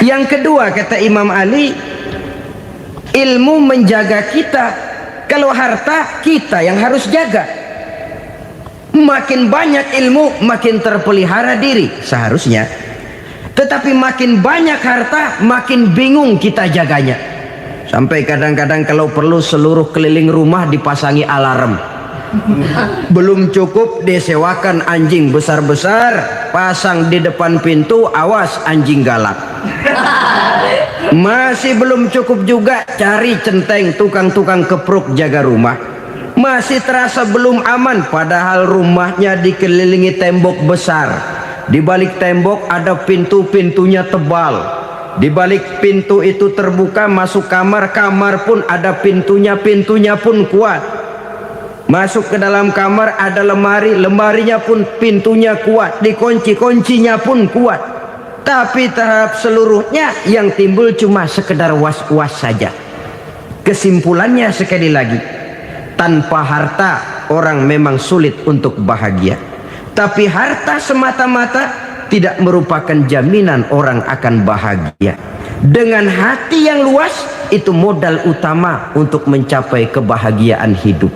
Yang kedua kata Imam Ali, ilmu menjaga kita. Kalau harta kita yang harus jaga. Makin banyak ilmu makin terpelihara diri seharusnya. Tetapi makin banyak harta makin bingung kita jaganya. Sampai kadang-kadang kalau perlu seluruh keliling rumah dipasangi alarm. Belum cukup disewakan anjing besar-besar, pasang di depan pintu, awas anjing galak. Masih belum cukup juga, cari centeng tukang-tukang kepruk jaga rumah. Masih terasa belum aman, padahal rumahnya dikelilingi tembok besar. Di balik tembok ada pintu-pintunya tebal. Di balik pintu itu terbuka masuk kamar, kamar pun ada pintunya, pintunya pun kuat. Masuk ke dalam kamar ada lemari, lemarinya pun pintunya kuat, dikunci, kuncinya pun kuat. Tapi terhadap seluruhnya yang timbul cuma sekedar was-was saja. Kesimpulannya sekali lagi, tanpa harta orang memang sulit untuk bahagia. Tapi harta semata-mata tidak merupakan jaminan orang akan bahagia. Dengan hati yang luas, itu modal utama untuk mencapai kebahagiaan hidup.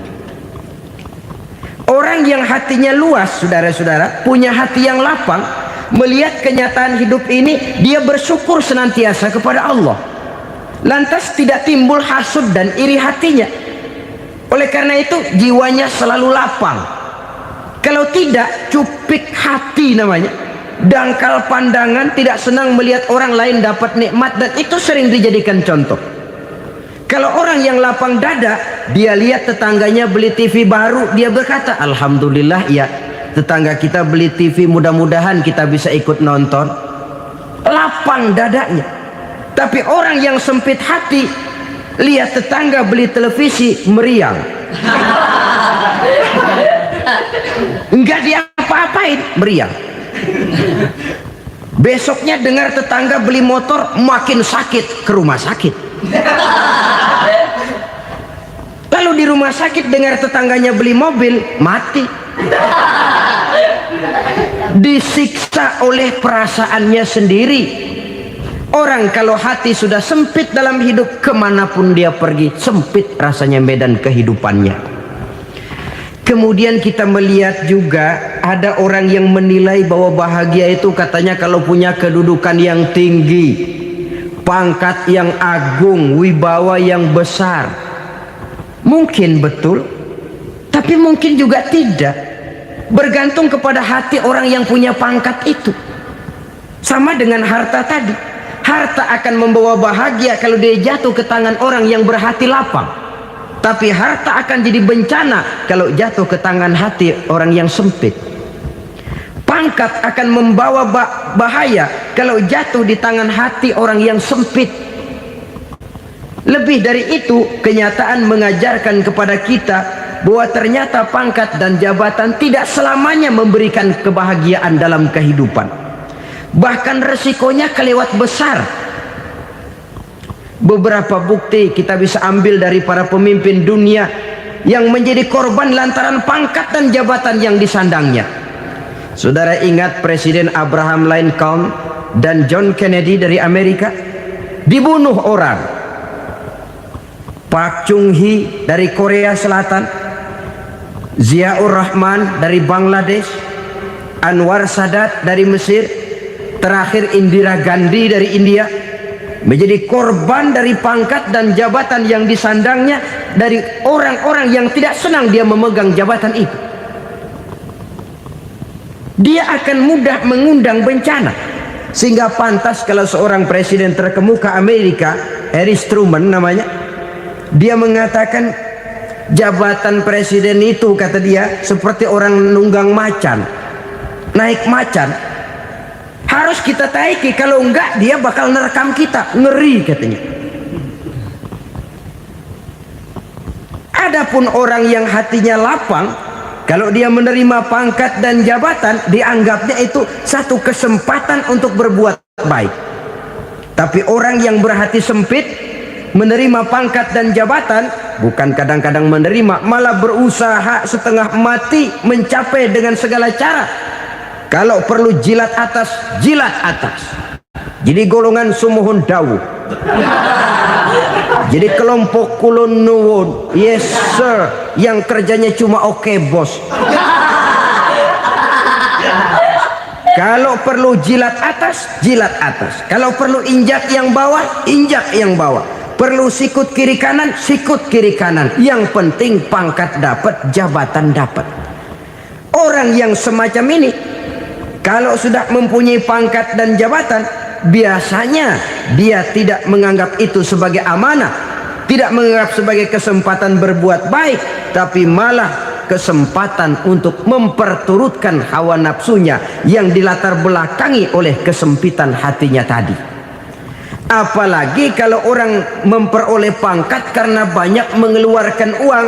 Orang yang hatinya luas, saudara-saudara, punya hati yang lapang, melihat kenyataan hidup ini, dia bersyukur senantiasa kepada Allah. Lantas tidak timbul hasud dan iri hatinya. Oleh karena itu jiwanya selalu lapang. Kalau tidak, cupik hati namanya, dangkal pandangan, tidak senang melihat orang lain dapat nikmat, dan itu sering dijadikan contoh. Kalau orang yang lapang dada, dia lihat tetangganya beli TV baru, dia berkata, alhamdulillah ya, tetangga kita beli TV, mudah-mudahan kita bisa ikut nonton. Lapang dadanya. Tapi orang yang sempit hati, lihat tetangga beli televisi, meriang. Enggak diapa-apain, meriang. Besoknya dengar tetangga beli motor, makin sakit, ke rumah sakit. Lalu di rumah sakit dengar tetangganya beli mobil, mati. Disiksa oleh perasaannya sendiri. Orang kalau hati sudah sempit dalam hidup, kemanapun dia pergi, sempit rasanya medan kehidupannya. Kemudian kita melihat juga ada orang yang menilai bahwa bahagia itu katanya kalau punya kedudukan yang tinggi, pangkat yang agung, wibawa yang besar. Mungkin betul, tapi mungkin juga tidak. Bergantung kepada hati orang yang punya pangkat itu. Sama dengan harta tadi. Harta akan membawa bahagia kalau dia jatuh ke tangan orang yang berhati lapang. Tapi harta akan jadi bencana kalau jatuh ke tangan hati orang yang sempit. Pangkat akan membawa bahaya kalau jatuh di tangan hati orang yang sempit. Lebih dari itu, kenyataan mengajarkan kepada kita bahwa ternyata pangkat dan jabatan tidak selamanya memberikan kebahagiaan dalam kehidupan. Bahkan resikonya kelewat besar. Beberapa bukti kita bisa ambil dari para pemimpin dunia yang menjadi korban lantaran pangkat dan jabatan yang disandangnya. Saudara ingat Presiden Abraham Lincoln dan John Kennedy dari Amerika? Dibunuh orang. Park Chung-hee dari Korea Selatan, Ziaur Rahman dari Bangladesh, Anwar Sadat dari Mesir, terakhir Indira Gandhi dari India, menjadi korban dari pangkat dan jabatan yang disandangnya dari orang-orang yang tidak senang dia memegang jabatan itu. Dia akan mudah mengundang bencana. Sehingga pantas kalau seorang presiden terkemuka Amerika, Harry Truman namanya, dia mengatakan jabatan presiden itu, kata dia, seperti orang nunggang macan, naik macan. Harus kita taiki, kalau enggak dia bakal nerekam kita, ngeri katanya. Adapun orang yang hatinya lapang, kalau dia menerima pangkat dan jabatan, dianggapnya itu satu kesempatan untuk berbuat baik. Tapi orang yang berhati sempit, menerima pangkat dan jabatan, bukan kadang-kadang menerima, malah berusaha setengah mati mencapai dengan segala cara. Kalau perlu jilat atas, jilat atas. Jadi golongan sumuhun dawu. Jadi kelompok kulon nuwun, yes sir, yang kerjanya cuma oke bos. Kalau perlu jilat atas, jilat atas. Kalau perlu injak yang bawah, injak yang bawah. Perlu sikut kiri kanan, sikut kiri kanan. Yang penting pangkat dapat, jabatan dapat. Orang yang semacam ini, kalau sudah mempunyai pangkat dan jabatan, biasanya dia tidak menganggap itu sebagai amanah, tidak menganggap sebagai kesempatan berbuat baik, tapi malah kesempatan untuk memperturutkan hawa nafsunya yang dilatar belakangi oleh kesempitan hatinya tadi. Apalagi kalau orang memperoleh pangkat karena banyak mengeluarkan uang.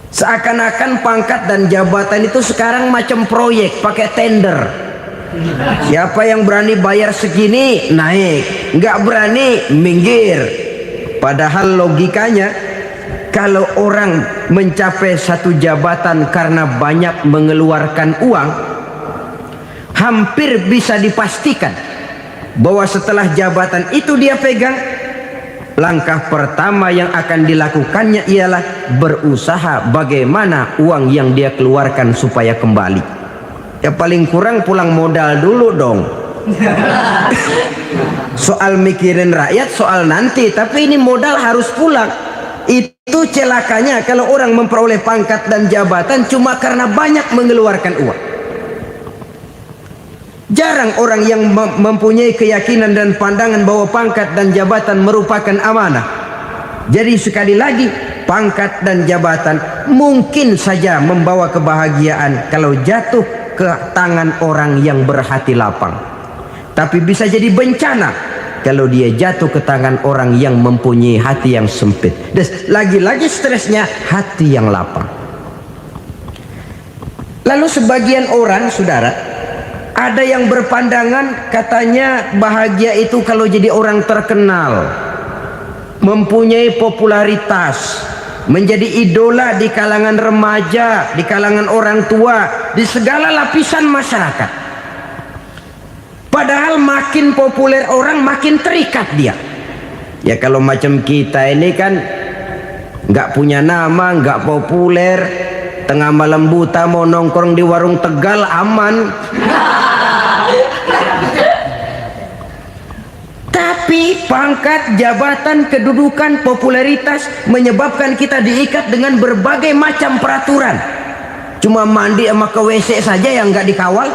Seakan-akan pangkat dan jabatan itu sekarang macam proyek, pakai tender. Siapa yang berani bayar segini naik, nggak berani minggir. Padahal logikanya, kalau orang mencapai satu jabatan karena banyak mengeluarkan uang, hampir bisa dipastikan bahwa setelah jabatan itu dia pegang, langkah pertama yang akan dilakukannya ialah berusaha bagaimana uang yang dia keluarkan supaya kembali. Ya paling kurang pulang modal dulu dong. Soal mikirin rakyat soal nanti, tapi ini modal harus pulang. Itu celakanya kalau orang memperoleh pangkat dan jabatan cuma karena banyak mengeluarkan uang. Jarang orang yang mempunyai keyakinan dan pandangan bahwa pangkat dan jabatan merupakan amanah. Jadi sekali lagi, pangkat dan jabatan mungkin saja membawa kebahagiaan kalau jatuh ke tangan orang yang berhati lapang. Tapi bisa jadi bencana kalau dia jatuh ke tangan orang yang mempunyai hati yang sempit. Dan lagi-lagi stresnya hati yang lapang. Lalu sebagian orang, saudara, ada yang berpandangan katanya bahagia itu kalau jadi orang terkenal, mempunyai popularitas, menjadi idola di kalangan remaja, di kalangan orang tua, di segala lapisan masyarakat. Padahal makin populer orang makin terikat dia. Ya kalau macam kita ini kan nggak punya nama, nggak populer, tengah malam buta mau nongkrong di warung Tegal aman. Tapi pangkat, jabatan, kedudukan, popularitas menyebabkan kita diikat dengan berbagai macam peraturan. Cuma mandi sama ke WC saja yang nggak dikawal.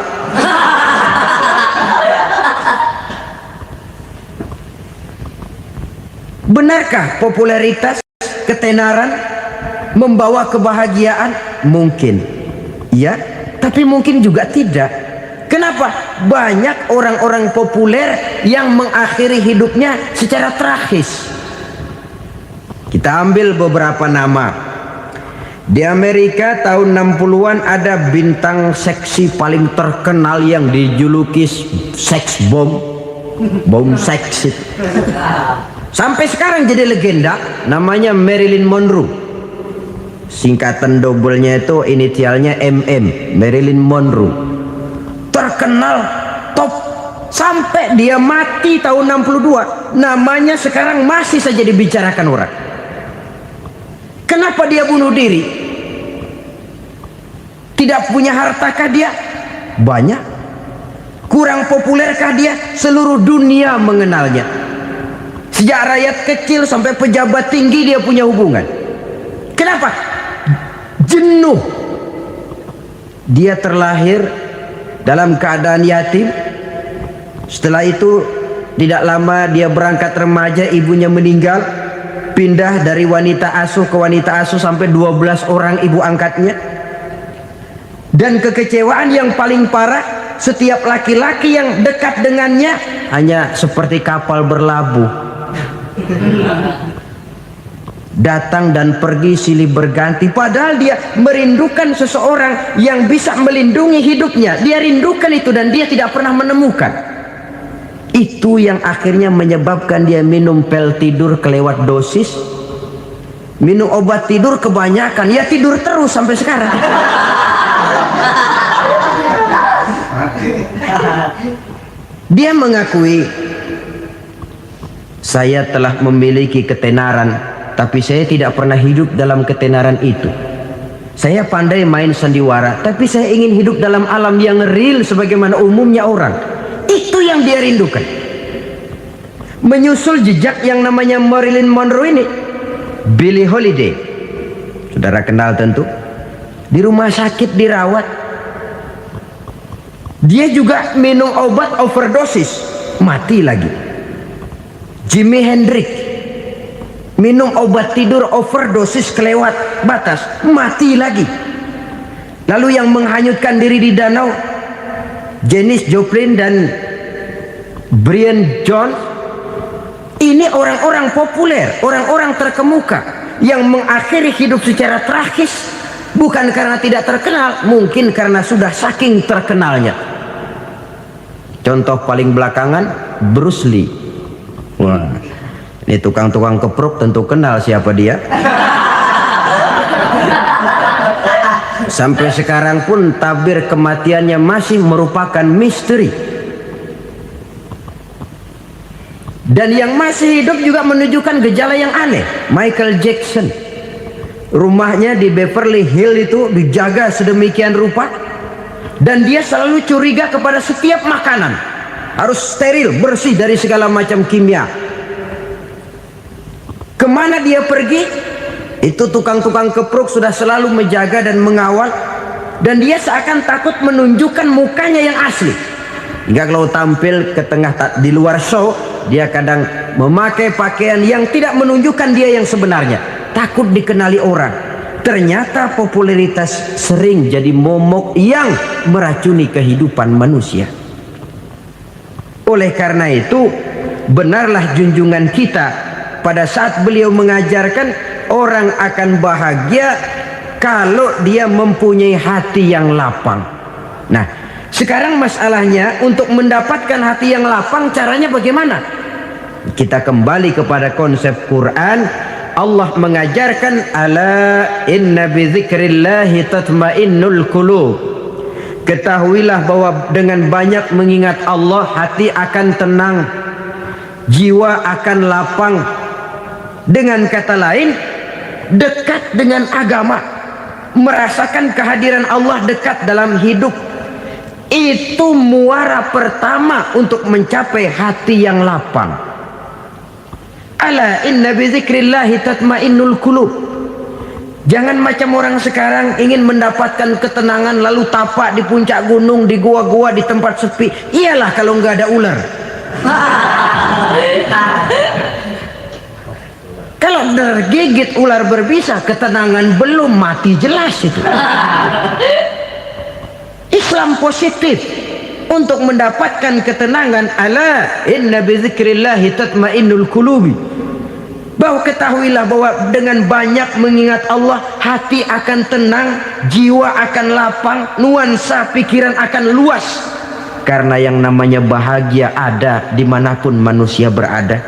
Benarkah popularitas, ketenaran membawa kebahagiaan? Mungkin ya, tapi mungkin juga tidak. Kenapa? Banyak orang-orang populer yang mengakhiri hidupnya secara tragis. Kita ambil beberapa nama. Di Amerika tahun 60-an ada bintang seksi paling terkenal yang dijuluki sex bomb, bom seks. Sampai sekarang jadi legenda, namanya Marilyn Monroe. Singkatan doublenya itu inisialnya MM, Marilyn Monroe. Terkenal, top, sampai dia mati tahun 62. Namanya sekarang masih saja dibicarakan orang. Kenapa dia bunuh diri? Tidak punya hartakah dia? Banyak. Kurang populerkah dia? Seluruh dunia mengenalnya. Sejak rakyat kecil sampai pejabat tinggi dia punya hubungan. Kenapa? Jenuh. Dia terlahir dalam keadaan yatim. Setelah itu tidak lama dia berangkat remaja, ibunya meninggal. Pindah dari wanita asuh ke wanita asuh sampai 12 orang ibu angkatnya. Dan kekecewaan yang paling parah, setiap laki-laki yang dekat dengannya hanya seperti kapal berlabuh. Datang dan pergi silih berganti, padahal dia merindukan seseorang yang bisa melindungi hidupnya. Dia rindukan itu dan dia tidak pernah menemukan. Itu yang akhirnya menyebabkan dia minum pil tidur kelewat dosis, minum obat tidur kebanyakan, ya tidur terus sampai sekarang. Dia mengakui, saya telah memiliki ketenaran, tapi saya tidak pernah hidup dalam ketenaran itu. Saya pandai main sandiwara, tapi saya ingin hidup dalam alam yang real sebagaimana umumnya orang. Itu yang dia rindukan. Menyusul jejak yang namanya Marilyn Monroe ini, Billie Holiday, saudara kenal tentu, di rumah sakit dirawat. Dia juga minum obat overdosis, mati lagi. Jimi Hendrix minum obat tidur overdosis kelewat batas, mati lagi. Lalu yang menghanyutkan diri di danau, Janis Joplin dan Brian Jones. Ini orang-orang populer, orang-orang terkemuka yang mengakhiri hidup secara tragis, bukan karena tidak terkenal, mungkin karena sudah saking terkenalnya. Contoh paling belakangan, Bruce Lee. Wah, ini tukang-tukang kepruk tentu kenal siapa dia. Sampai sekarang pun tabir kematiannya masih merupakan misteri. Dan yang masih hidup juga menunjukkan gejala yang aneh. Michael Jackson, rumahnya di Beverly Hills itu dijaga sedemikian rupa, dan dia selalu curiga kepada setiap makanan harus steril, bersih dari segala macam kimia. Kemana dia pergi, itu tukang-tukang kepruk sudah selalu menjaga dan mengawal, dan dia seakan takut menunjukkan mukanya yang asli. Hingga kalau tampil ke tengah di luar show, dia kadang memakai pakaian yang tidak menunjukkan dia yang sebenarnya, takut dikenali orang. Ternyata popularitas sering jadi momok yang meracuni kehidupan manusia. Oleh karena itu, benarlah junjungan kita pada saat beliau mengajarkan orang akan bahagia kalau dia mempunyai hati yang lapang. Nah, sekarang masalahnya untuk mendapatkan hati yang lapang, caranya bagaimana? Kita kembali kepada konsep Quran. Allah mengajarkan, ala inna bi dzikrillahi tatmainnul qulub. Ketahuilah bahwa dengan banyak mengingat Allah, hati akan tenang, jiwa akan lapang. Dengan kata lain, dekat dengan agama, merasakan kehadiran Allah dekat dalam hidup, itu muara pertama untuk mencapai hati yang lapang. Ala inna bi dzikrillahi tatmainnul qulub. Jangan macam orang sekarang ingin mendapatkan ketenangan lalu tapak di puncak gunung, di gua-gua, di tempat sepi. Iyalah kalau nggak ada ular. Kalau tergigit ular berbisa, ketenangan belum, mati jelas itu. Islam positif untuk mendapatkan ketenangan. Ala inna bi dzikrillahi tatmainnul qulubi. Bahwa ketahuilah bahwa dengan banyak mengingat Allah, hati akan tenang, jiwa akan lapang, nuansa pikiran akan luas. Karena yang namanya bahagia ada dimanapun manusia berada.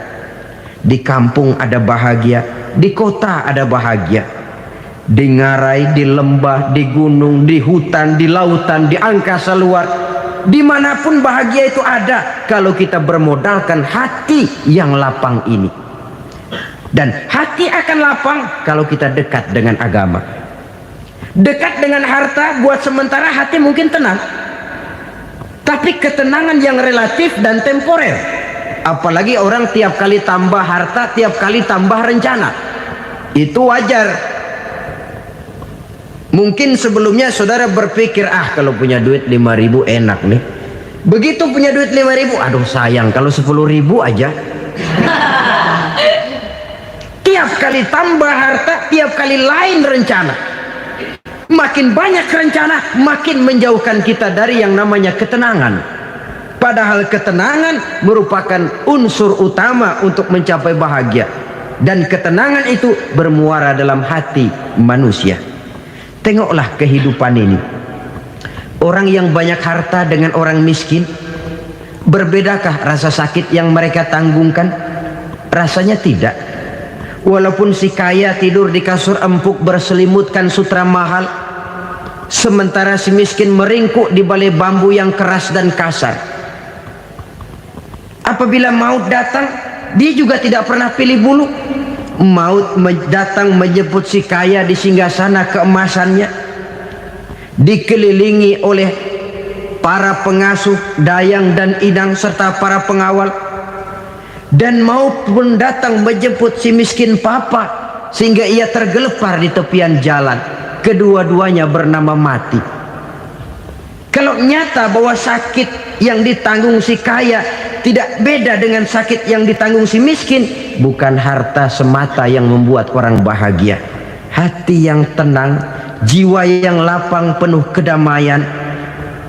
Di kampung ada bahagia, di kota ada bahagia, di ngarai, di lembah, di gunung, di hutan, di lautan, di angkasa luar, dimanapun bahagia itu ada kalau kita bermodalkan hati yang lapang ini. Dan hati akan lapang kalau kita dekat dengan agama. Dekat dengan harta buat sementara hati mungkin tenang, tapi ketenangan yang relatif dan temporer. Apalagi orang tiap kali tambah harta, tiap kali tambah rencana, itu wajar. Mungkin sebelumnya saudara berpikir, kalau punya duit 5.000 enak nih. Begitu punya duit 5.000, aduh sayang kalau 10.000 aja. Tiap kali tambah harta, tiap kali lain rencana. Makin banyak rencana, makin menjauhkan kita dari yang namanya ketenangan. Padahal ketenangan merupakan unsur utama untuk mencapai bahagia. Dan ketenangan itu bermuara dalam hati manusia. Tengoklah kehidupan ini. Orang yang banyak harta dengan orang miskin, berbedakah rasa sakit yang mereka tanggungkan? Rasanya tidak. Walaupun si kaya tidur di kasur empuk berselimutkan sutra mahal, sementara si miskin meringkuk di balai bambu yang keras dan kasar. Apabila maut datang, dia juga tidak pernah pilih bulu. Maut datang menjemput si kaya di singgasana keemasannya, dikelilingi oleh para pengasuh, dayang dan idang serta para pengawal. Dan maut pun datang menjemput si miskin papa, sehingga ia tergelepar di tepian jalan. Kedua-duanya bernama mati. Kalau nyata bahwa sakit yang ditanggung si kaya tidak beda dengan sakit yang ditanggung si miskin, bukan harta semata yang membuat orang bahagia. Hati yang tenang, jiwa yang lapang penuh kedamaian,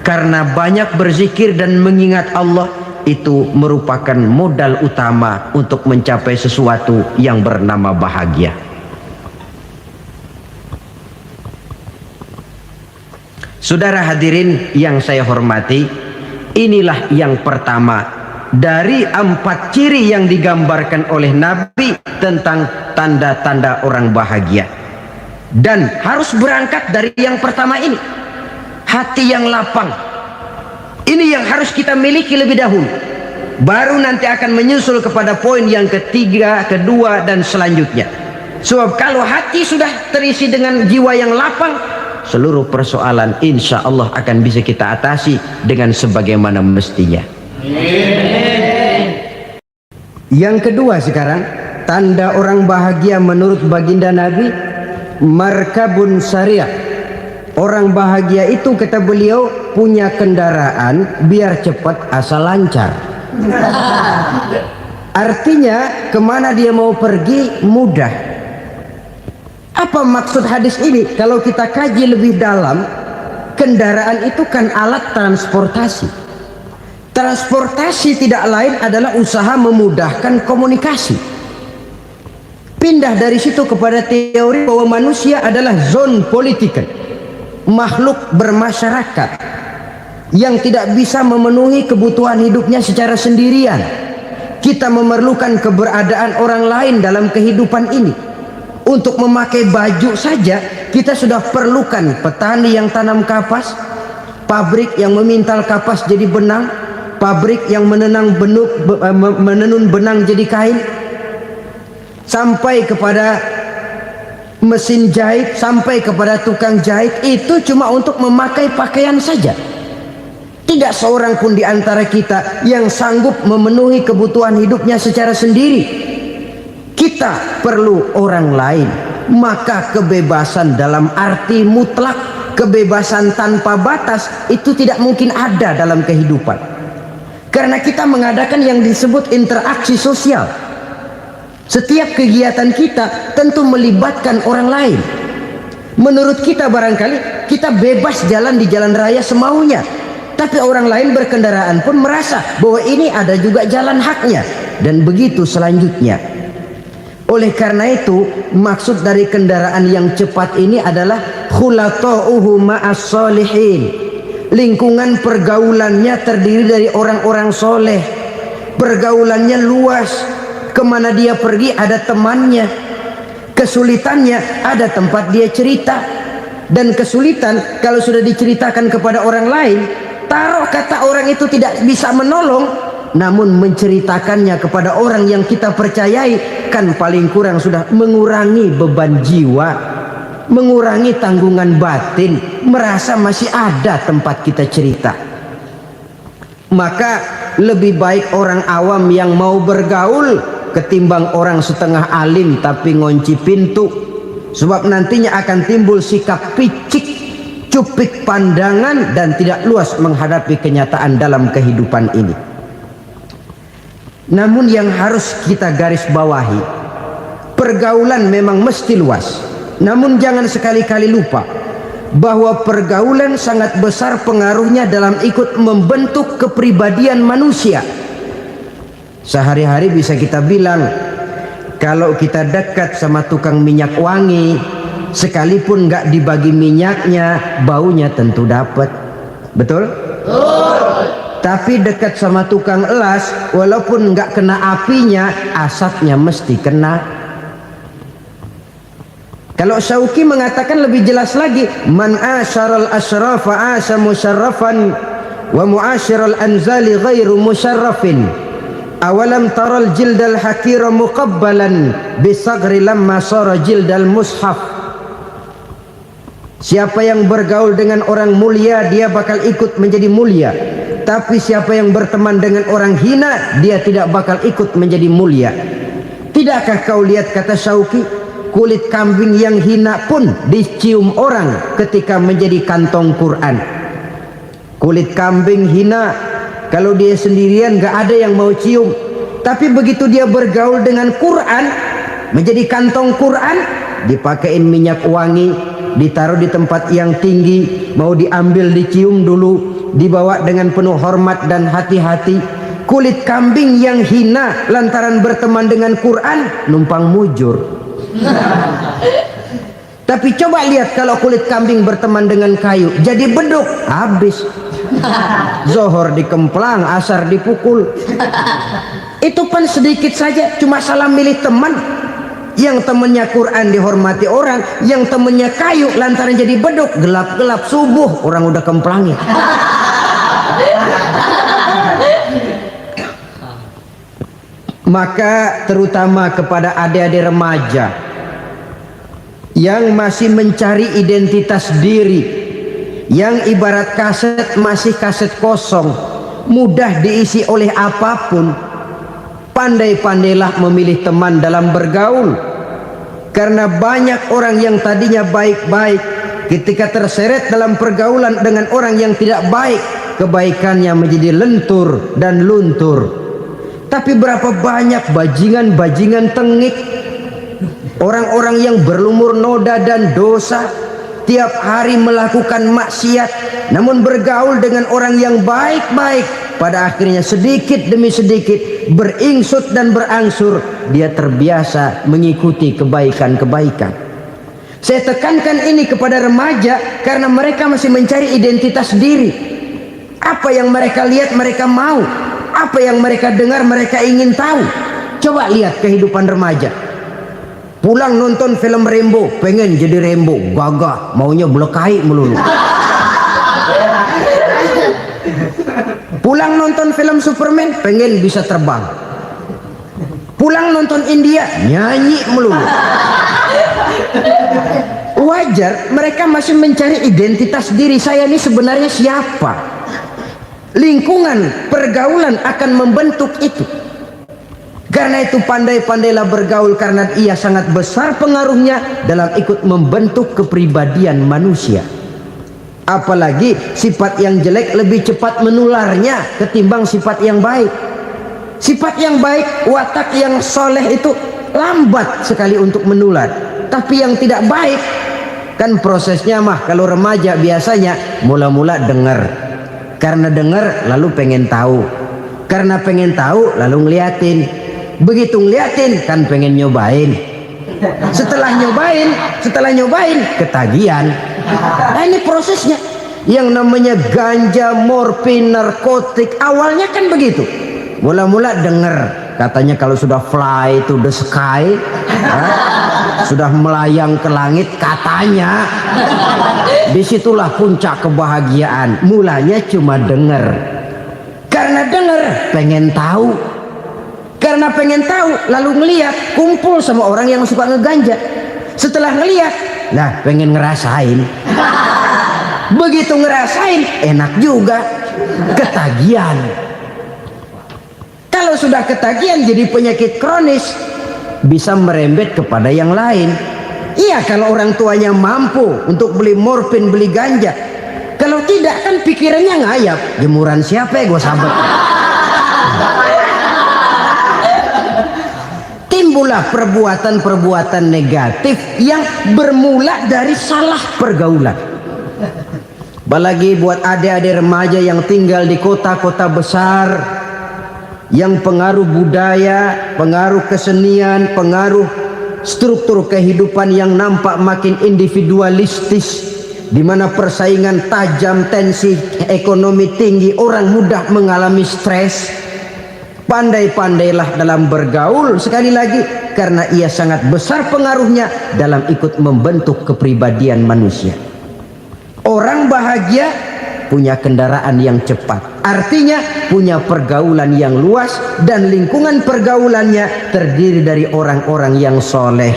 karena banyak berzikir dan mengingat Allah, itu merupakan modal utama untuk mencapai sesuatu yang bernama bahagia. Saudara hadirin yang saya hormati, inilah yang pertama dari 4 ciri yang digambarkan oleh Nabi tentang tanda-tanda orang bahagia. Dan harus berangkat dari yang pertama ini, hati yang lapang. Ini yang harus kita miliki lebih dahulu, baru nanti akan menyusul kepada poin yang ketiga, kedua, dan selanjutnya. Sebab kalau hati sudah terisi dengan jiwa yang lapang, seluruh persoalan insya Allah akan bisa kita atasi dengan sebagaimana mestinya. Yang kedua sekarang, tanda orang bahagia menurut baginda Nabi, markabun syariah. Orang bahagia itu, kata beliau, punya kendaraan biar cepat asal lancar. Artinya kemana dia mau pergi mudah. Apa maksud hadis ini? Kalau kita kaji lebih dalam, kendaraan itu kan alat transportasi. Transportasi tidak lain adalah usaha memudahkan komunikasi. Pindah dari situ kepada teori bahwa manusia adalah zon political, makhluk bermasyarakat yang tidak bisa memenuhi kebutuhan hidupnya secara sendirian. Kita memerlukan keberadaan orang lain dalam kehidupan ini. Untuk memakai baju saja kita sudah perlukan petani yang tanam kapas, pabrik yang memintal kapas jadi benang, pabrik yang menenun benang jadi kain, sampai kepada mesin jahit, sampai kepada tukang jahit. Itu cuma untuk memakai pakaian saja. Tidak seorang pun di antara kita yang sanggup memenuhi kebutuhan hidupnya secara sendiri. Kita perlu orang lain. Maka kebebasan dalam arti mutlak, kebebasan tanpa batas, itu tidak mungkin ada dalam kehidupan. Karena kita mengadakan yang disebut interaksi sosial. Setiap kegiatan kita tentu melibatkan orang lain. Menurut kita barangkali kita bebas jalan di jalan raya semaunya, tapi orang lain berkendaraan pun merasa bahwa ini ada juga jalan haknya, dan begitu selanjutnya. Oleh karena itu, maksud dari kendaraan yang cepat ini adalah khulata'uhu ma'as solihin. Lingkungan pergaulannya terdiri dari orang-orang soleh. Pergaulannya luas. Kemana dia pergi ada temannya. Kesulitannya ada tempat dia cerita. Dan kesulitan kalau sudah diceritakan kepada orang lain, taruh kata orang itu tidak bisa menolong, namun menceritakannya kepada orang yang kita percayai, kan paling kurang sudah mengurangi beban jiwa, mengurangi tanggungan batin, merasa masih ada tempat kita cerita. Maka lebih baik orang awam yang mau bergaul ketimbang orang setengah alim tapi ngunci pintu. Sebab nantinya akan timbul sikap picik, cupik pandangan, dan tidak luas menghadapi kenyataan dalam kehidupan ini. Namun yang harus kita garis bawahi, pergaulan memang mesti luas. Namun jangan sekali-kali lupa bahwa pergaulan sangat besar pengaruhnya dalam ikut membentuk kepribadian manusia. Sehari-hari bisa kita bilang, kalau kita dekat sama tukang minyak wangi, sekalipun nggak dibagi minyaknya, baunya tentu dapat. Betul? Tapi dekat sama tukang elas, walaupun nggak kena apinya, asapnya mesti kena. Kalau Syauqi mengatakan lebih jelas lagi, man asyaral asrafa asa musyarrafan wa muasyiral anzali ghairu musyarrafin. Awalam taral jildal hakira muqabbalan bisagri lamma sara jildal mushaf. Siapa yang bergaul dengan orang mulia, dia bakal ikut menjadi mulia. Tapi siapa yang berteman dengan orang hina, dia tidak bakal ikut menjadi mulia. Tidakkah kau lihat, kata Syauqi, kulit kambing yang hina pun dicium orang ketika menjadi kantong Quran. Kulit kambing hina, kalau dia sendirian gak ada yang mau cium. Tapi begitu dia bergaul dengan Quran, menjadi kantong Quran, dipakein minyak wangi, ditaruh di tempat yang tinggi, mau diambil dicium dulu, dibawa dengan penuh hormat dan hati-hati. Kulit kambing yang hina lantaran berteman dengan Quran, numpang mujur. Tapi coba lihat kalau kulit kambing berteman dengan kayu, jadi beduk, habis. Zohor dikemplang, asar dipukul. Itu pun sedikit saja, cuma salah milih teman. Yang temennya Quran dihormati orang, yang temennya kayu lantaran jadi beduk, gelap-gelap subuh orang udah kemplangi. Maka terutama kepada adik-adik remaja yang masih mencari identitas diri, yang ibarat kaset masih kaset kosong, mudah diisi oleh apapun, pandai-pandailah memilih teman dalam bergaul. Karena banyak orang yang tadinya baik-baik, ketika terseret dalam pergaulan dengan orang yang tidak baik, kebaikannya menjadi lentur dan luntur. Tapi berapa banyak bajingan-bajingan tengik, orang-orang yang berlumur noda dan dosa, tiap hari melakukan maksiat, namun bergaul dengan orang yang baik-baik, pada akhirnya sedikit demi sedikit beringsut dan berangsur dia terbiasa mengikuti kebaikan-kebaikan. Saya tekankan ini kepada remaja karena mereka masih mencari identitas diri. Apa yang mereka lihat mereka mau, apa yang mereka dengar mereka ingin tahu. Coba lihat kehidupan remaja. Pulang nonton film Rambo, pengen jadi Rambo, gagah, maunya belekai melulu. Pulang nonton film Superman, pengen bisa terbang. Pulang nonton India, nyanyi melulu. Wajar, mereka masih mencari identitas diri. Saya ini sebenarnya siapa? Lingkungan, pergaulan akan membentuk itu. Karena itu pandai-pandailah bergaul, karena ia sangat besar pengaruhnya dalam ikut membentuk kepribadian manusia. Apalagi sifat yang jelek lebih cepat menularnya ketimbang sifat yang baik. Sifat yang baik, watak yang soleh itu lambat sekali untuk menular. Tapi yang tidak baik, kan prosesnya mah kalau remaja biasanya mula-mula dengar. Karena dengar lalu pengen tahu. Karena pengen tahu lalu ngeliatin. Begitu ngeliatin kan pengen nyobain. Setelah nyobain ketagihan. Nah ini prosesnya. Yang namanya ganja, morfin, narkotik awalnya kan begitu. Mula-mula denger katanya kalau sudah fly to the sky, sudah melayang ke langit katanya, disitulah puncak kebahagiaan. Mulanya cuma denger. Karena denger pengen tahu. Karena pengen tahu lalu ngeliat, kumpul sama orang yang suka ngeganja. Setelah ngeliat, nah pengen ngerasain. Begitu ngerasain enak juga, ketagihan. Kalau sudah ketagihan jadi penyakit kronis, bisa merembet kepada yang lain. Iya kalau orang tuanya mampu untuk beli morfin, beli ganja. Kalau tidak kan pikirannya ngayap, jemuran siapa ya gue sabet. Timbullah perbuatan-perbuatan negatif yang bermula dari salah pergaulan. Apalagi buat adik-adik remaja yang tinggal di kota-kota besar, yang pengaruh budaya, pengaruh kesenian, pengaruh struktur kehidupan yang nampak makin individualistis, di mana persaingan tajam, tensi ekonomi tinggi, orang mudah mengalami stres. Pandai-pandailah dalam bergaul, sekali lagi karena ia sangat besar pengaruhnya dalam ikut membentuk kepribadian manusia. Orang bahagia punya kendaraan yang cepat, artinya punya pergaulan yang luas, dan lingkungan pergaulannya terdiri dari orang-orang yang soleh.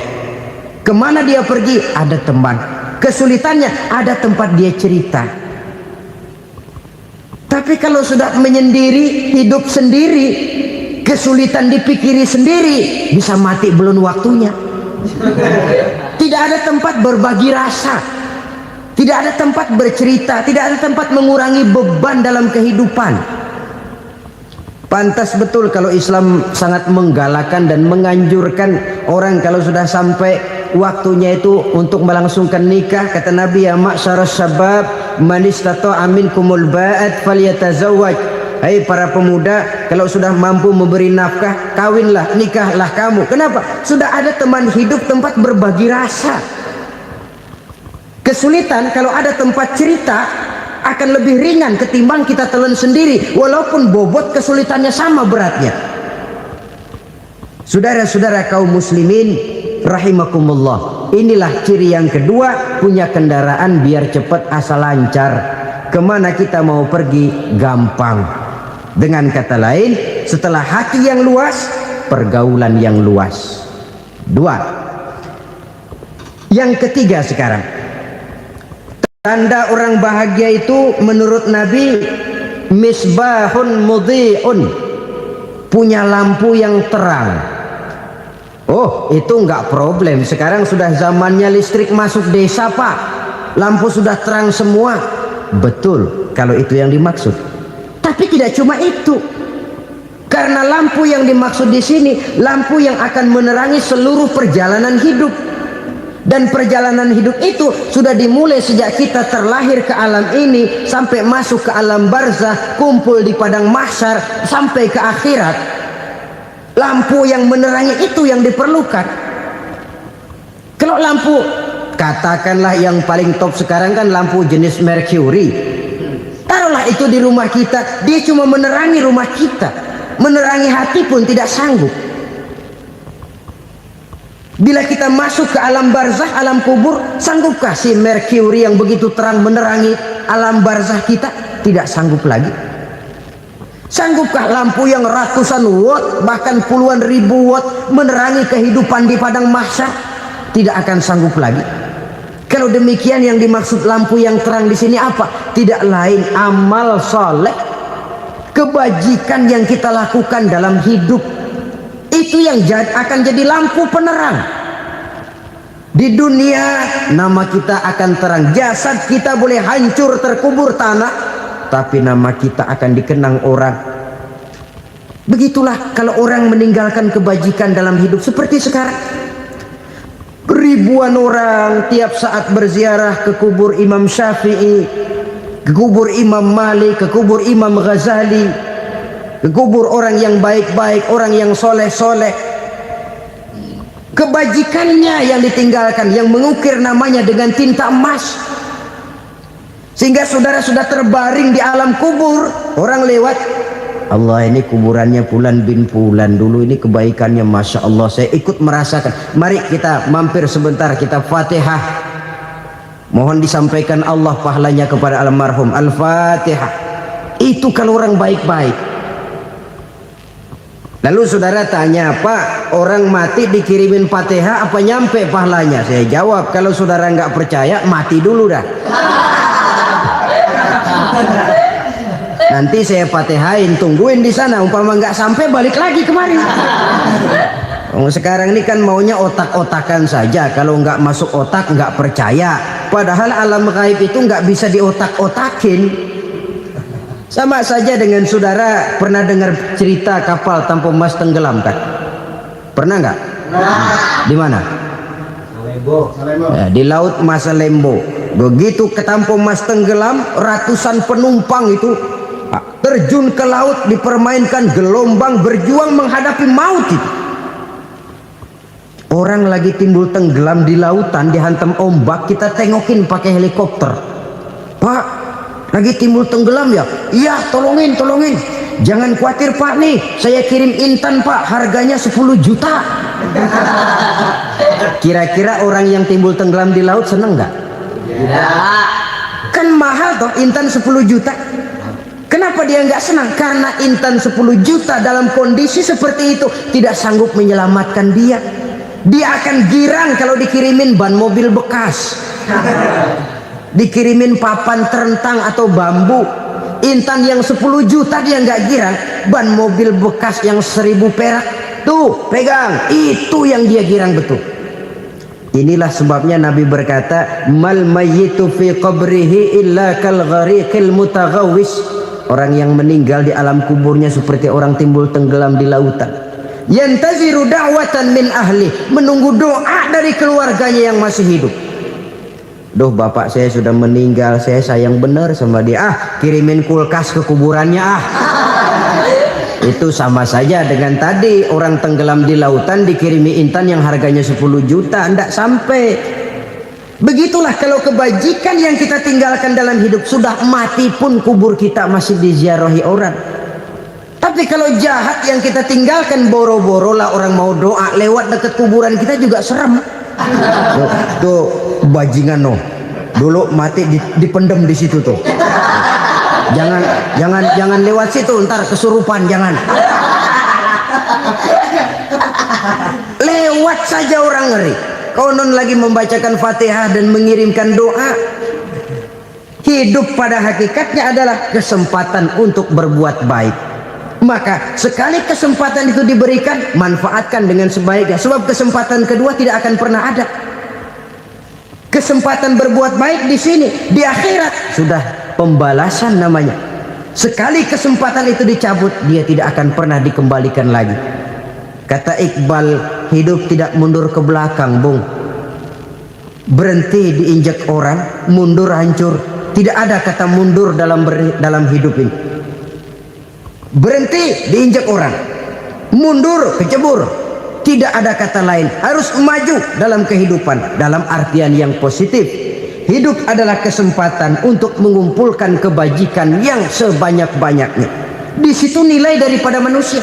Kemana dia pergi ada teman, kesulitannya ada tempat dia cerita. Tapi kalau sudah menyendiri, hidup sendiri, kesulitan dipikiri sendiri, bisa mati belum waktunya. Tidak ada tempat berbagi rasa, tidak ada tempat bercerita, tidak ada tempat mengurangi beban dalam kehidupan. Pantas betul kalau Islam sangat menggalakkan dan menganjurkan orang kalau sudah sampai waktunya itu untuk melangsungkan nikah. Kata Nabi, ya ma'syaras syabab man istata'a minkumul ba'at falyatazawwaj. Hai para pemuda, kalau sudah mampu memberi nafkah, kawinlah, nikahlah kamu. Kenapa? Sudah ada teman hidup, tempat berbagi rasa. Kesulitan kalau ada tempat cerita akan lebih ringan ketimbang kita telan sendiri, walaupun bobot kesulitannya sama beratnya. Saudara-saudara kaum muslimin, rahimakumullah, inilah ciri yang kedua, punya kendaraan biar cepat asal lancar. Kemana kita mau pergi gampang. Dengan kata lain, setelah hati yang luas, pergaulan yang luas. Dua. Yang ketiga sekarang, tanda orang bahagia itu menurut Nabi, misbahun mudhi'un, punya lampu yang terang. Oh, itu enggak problem. Sekarang sudah zamannya listrik masuk desa, Pak. Lampu sudah terang semua. Betul, kalau itu yang dimaksud. Tapi tidak cuma itu. Karena lampu yang dimaksud di sini, lampu yang akan menerangi seluruh perjalanan hidup. Dan perjalanan hidup itu sudah dimulai sejak kita terlahir ke alam ini sampai masuk ke alam barzah, kumpul di padang mahsyar sampai ke akhirat. Lampu yang menerangi itu yang diperlukan. Kalau lampu, katakanlah yang paling top sekarang kan lampu jenis Mercury. Taruhlah itu di rumah kita, dia cuma menerangi rumah kita, menerangi hati pun tidak sanggup. Bila kita masuk ke alam barzah, alam kubur, sanggupkah si Mercury yang begitu terang menerangi alam barzah kita? Tidak sanggup lagi. Sanggupkah lampu yang ratusan watt, bahkan puluhan ribu watt menerangi kehidupan di padang mahsyar? Tidak akan sanggup lagi. Kalau demikian, yang dimaksud lampu yang terang di sini apa? Tidak lain amal soleh, kebajikan yang kita lakukan dalam hidup. Itu yang akan jadi lampu penerang. Di dunia nama kita akan terang. Jasad kita boleh hancur terkubur tanah, tapi nama kita akan dikenang orang. Begitulah kalau orang meninggalkan kebajikan dalam hidup seperti sekarang. Ribuan orang tiap saat berziarah ke kubur Imam Syafi'i, ke kubur Imam Malik, ke kubur Imam Ghazali, ke kubur orang yang baik-baik, orang yang soleh-soleh. Kebajikannya yang ditinggalkan, yang mengukir namanya dengan tinta emas. Sehingga saudara sudah terbaring di alam kubur, orang lewat, Allah, ini kuburannya Fulan bin Fulan, dulu ini kebaikannya Masya Allah, saya ikut merasakan. Mari kita mampir sebentar, kita Fatihah, mohon disampaikan Allah pahalanya kepada almarhum. Al-Fatihah. Itu kalau orang baik-baik. Lalu saudara tanya, Pak, orang mati dikirimin Fatihah apa nyampe pahalanya? Saya jawab, kalau saudara nggak percaya, mati dulu dah. Nanti saya Fatihain, tungguin di sana, umpama nggak sampai balik lagi kemari. Sekarang ini kan maunya otak-otakan saja, kalau nggak masuk otak nggak percaya. Padahal alam gaib itu nggak bisa diotak-otakin. Sama saja dengan saudara pernah dengar cerita kapal Tampo Mas tenggelam kan? Pernah nggak? Di mana? Ya, di laut Masalembo. Begitu ke Tampo Mas tenggelam, ratusan penumpang itu terjun ke laut, dipermainkan gelombang, berjuang menghadapi maut itu. Orang lagi timbul tenggelam di lautan, dihantam ombak, kita tengokin pakai helikopter. Pak, lagi timbul tenggelam ya? Iya, tolongin. Jangan khawatir Pak, nih saya kirim intan Pak, harganya 10 juta. Kira-kira orang yang timbul tenggelam di laut seneng nggak? Kan mahal toh intan 10 juta. Kenapa dia nggak senang? Karena intan 10 juta dalam kondisi seperti itu tidak sanggup menyelamatkan dia. Dia akan girang kalau dikirimin ban mobil bekas, dikirimin papan terentang atau bambu. Intan yang 10 juta dia nggak girang. Ban mobil bekas yang 1000 perak, tuh pegang, itu yang dia girang betul. Inilah sebabnya Nabi berkata, mal mayyitu fi qabrihi illa kal ghariqil mutaghawwis. Orang yang meninggal di alam kuburnya seperti orang timbul tenggelam di lautan. Yantaziru da'watan min ahli, menunggu doa dari keluarganya yang masih hidup. Duh, bapak saya sudah meninggal, saya sayang benar sama dia. Kirimin kulkas ke kuburannya Itu sama saja dengan tadi orang tenggelam di lautan dikirimi intan yang harganya 10 juta, tidak sampai. Begitulah kalau kebajikan yang kita tinggalkan dalam hidup, sudah mati pun kubur kita masih diziarahi orang. Tapi kalau jahat yang kita tinggalkan, boro-boro lah orang mau doa lewat dekat kuburan kita juga serem. Tuh bajingan no, dulu mati dipendem di situ tuh. Jangan lewat situ, ntar kesurupan, jangan. Lewat saja orang ngeri. Konon lagi membacakan Fatihah dan mengirimkan doa. Hidup pada hakikatnya adalah kesempatan untuk berbuat baik. Maka sekali kesempatan itu diberikan, manfaatkan dengan sebaiknya. Sebab kesempatan kedua tidak akan pernah ada. Kesempatan berbuat baik di sini, di akhirat sudah pembalasan namanya. Sekali kesempatan itu dicabut, dia tidak akan pernah dikembalikan lagi. Kata Iqbal, hidup tidak mundur ke belakang, Bung. Berhenti diinjak orang, mundur hancur. Tidak ada kata mundur dalam hidup ini. Berhenti diinjak orang, mundur kecebur. Tidak ada kata lain. Harus maju dalam kehidupan, dalam artian yang positif. Hidup adalah kesempatan untuk mengumpulkan kebajikan yang sebanyak-banyaknya. Di situ nilai daripada manusia.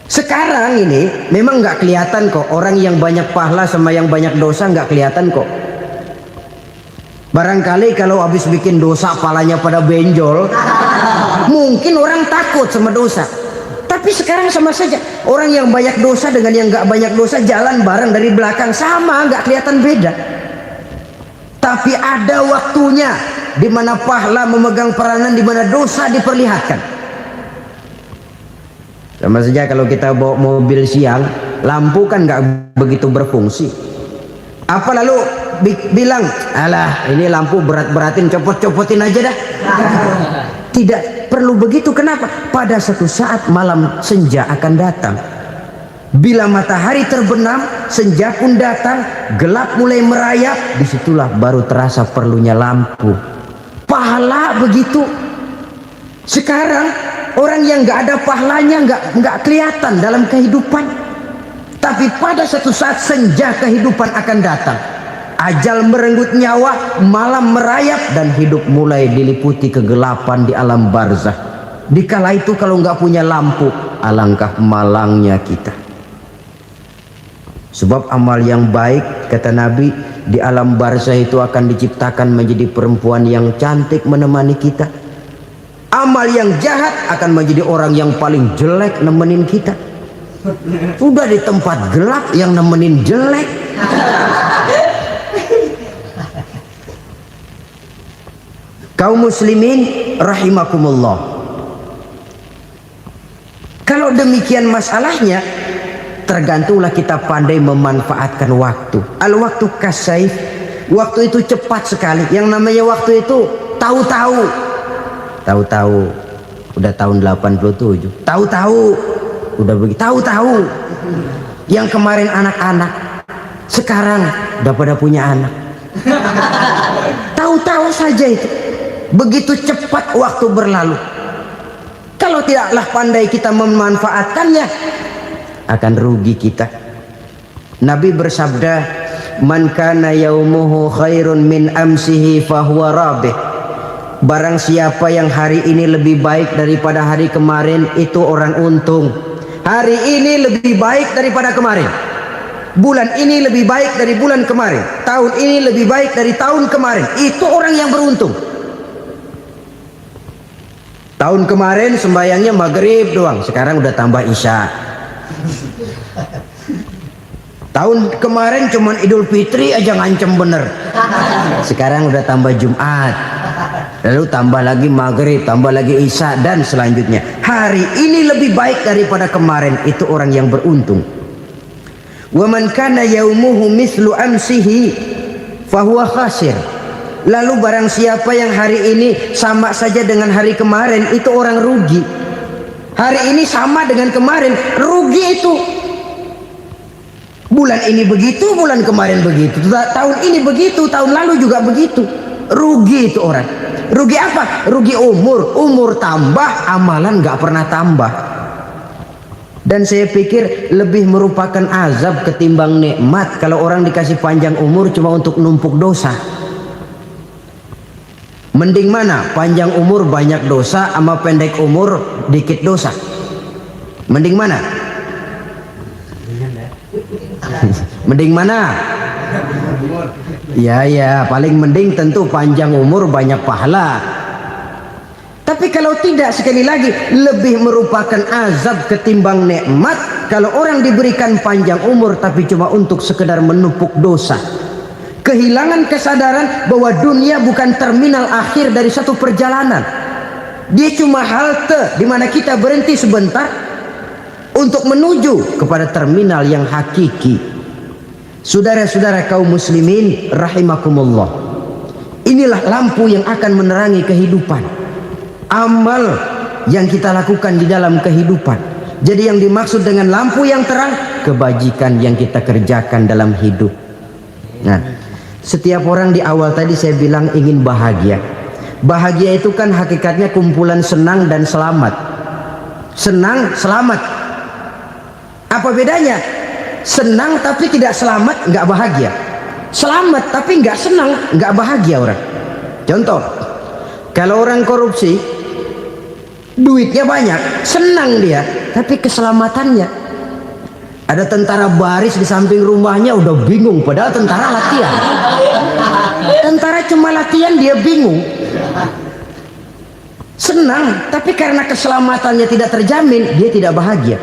Sekarang ini memang nggak kelihatan kok, orang yang banyak pahala sama yang banyak dosa nggak kelihatan kok. Barangkali kalau habis bikin dosa palanya pada benjol, mungkin orang takut sama dosa. Tapi sekarang sama saja, orang yang banyak dosa dengan yang nggak banyak dosa jalan bareng dari belakang, sama, nggak kelihatan beda. Tapi ada waktunya di mana pahala memegang peranan, di mana dosa diperlihatkan. Sama saja kalau kita bawa mobil siang, lampu kan nggak begitu berfungsi. Apa lalu bilang, alah ini lampu berat-beratin, copot-copotin aja dah. Tidak perlu begitu. Kenapa? Pada satu saat malam senja akan datang. Bila matahari terbenam, senja pun datang, gelap mulai merayap, disitulah baru terasa perlunya lampu. Pahala begitu. Sekarang orang yang nggak ada pahalanya nggak kelihatan dalam kehidupan. Tapi pada satu saat senja kehidupan akan datang. Ajal merenggut nyawa, malam merayap, dan hidup mulai diliputi kegelapan di alam barzah. Dikala itu kalau nggak punya lampu, alangkah malangnya kita. Sebab amal yang baik, kata Nabi, di alam barzah itu akan diciptakan menjadi perempuan yang cantik menemani kita. Amal yang jahat akan menjadi orang yang paling jelek nemenin kita. Udah di tempat gelap yang nemenin jelek. Kaum muslimin rahimakumullah. Kalau demikian masalahnya, tergantunglah kita pandai memanfaatkan waktu. Al-waktu kasayf, waktu itu cepat sekali. Yang namanya waktu itu tahu-tahu. Tahu-tahu udah tahun 87. Tahu-tahu udah begitu. Tahu-tahu yang kemarin anak-anak, sekarang udah pada punya anak. Tahu-tahu saja itu. Begitu cepat waktu berlalu. Kalau tidaklah pandai kita memanfaatkannya, akan rugi kita. Nabi bersabda, man kana yaumuhu khairun min amsihi fahuwa rabih. Barang siapa yang hari ini lebih baik daripada hari kemarin, itu orang untung. Hari ini lebih baik daripada kemarin. Bulan ini lebih baik dari bulan kemarin. Tahun ini lebih baik dari tahun kemarin. Itu orang yang beruntung. Tahun kemarin sembayangnya maghrib doang, sekarang udah tambah isya. Tahun kemarin cuman Idul Fitri aja ngancem bener, sekarang udah tambah Jumat, lalu tambah lagi maghrib, tambah lagi isya, dan selanjutnya. Hari ini lebih baik daripada kemarin, itu orang yang beruntung. Wa man kana yaumuhu mislu amsihi fahuwa khasir. Lalu barang siapa yang hari ini sama saja dengan hari kemarin, itu orang rugi. Hari ini sama dengan kemarin, rugi itu. Bulan ini begitu, bulan kemarin begitu, tahun ini begitu, tahun lalu juga begitu. Rugi itu orang. Rugi apa? Rugi umur. Umur tambah, amalan gak pernah tambah. Dan saya pikir lebih merupakan azab ketimbang nikmat kalau orang dikasih panjang umur cuma untuk numpuk dosa. Mending mana? Panjang umur banyak dosa sama pendek umur dikit dosa? Mending mana? Mending mana? Ya, paling mending tentu panjang umur banyak pahala. Tapi kalau tidak, sekali lagi, lebih merupakan azab ketimbang nikmat kalau orang diberikan panjang umur tapi cuma untuk sekedar menumpuk dosa. Kehilangan kesadaran bahwa dunia bukan terminal akhir dari satu perjalanan. Dia cuma halte di mana kita berhenti sebentar untuk menuju kepada terminal yang hakiki. Saudara-saudara kaum muslimin rahimakumullah, inilah lampu yang akan menerangi kehidupan, amal yang kita lakukan di dalam kehidupan. Jadi yang dimaksud dengan lampu yang terang, kebajikan yang kita kerjakan dalam hidup. Nah, setiap orang di awal tadi saya bilang ingin bahagia. Bahagia itu kan hakikatnya kumpulan senang dan selamat. Senang, selamat. Apa bedanya? Senang tapi tidak selamat, nggak bahagia. Selamat tapi nggak senang, nggak bahagia orang. Contoh, kalau orang korupsi, duitnya banyak, senang dia, tapi keselamatannya. Ada tentara baris di samping rumahnya udah bingung, padahal tentara latihan. Tentara cuma latihan, dia bingung. Senang, tapi karena keselamatannya tidak terjamin, dia tidak bahagia.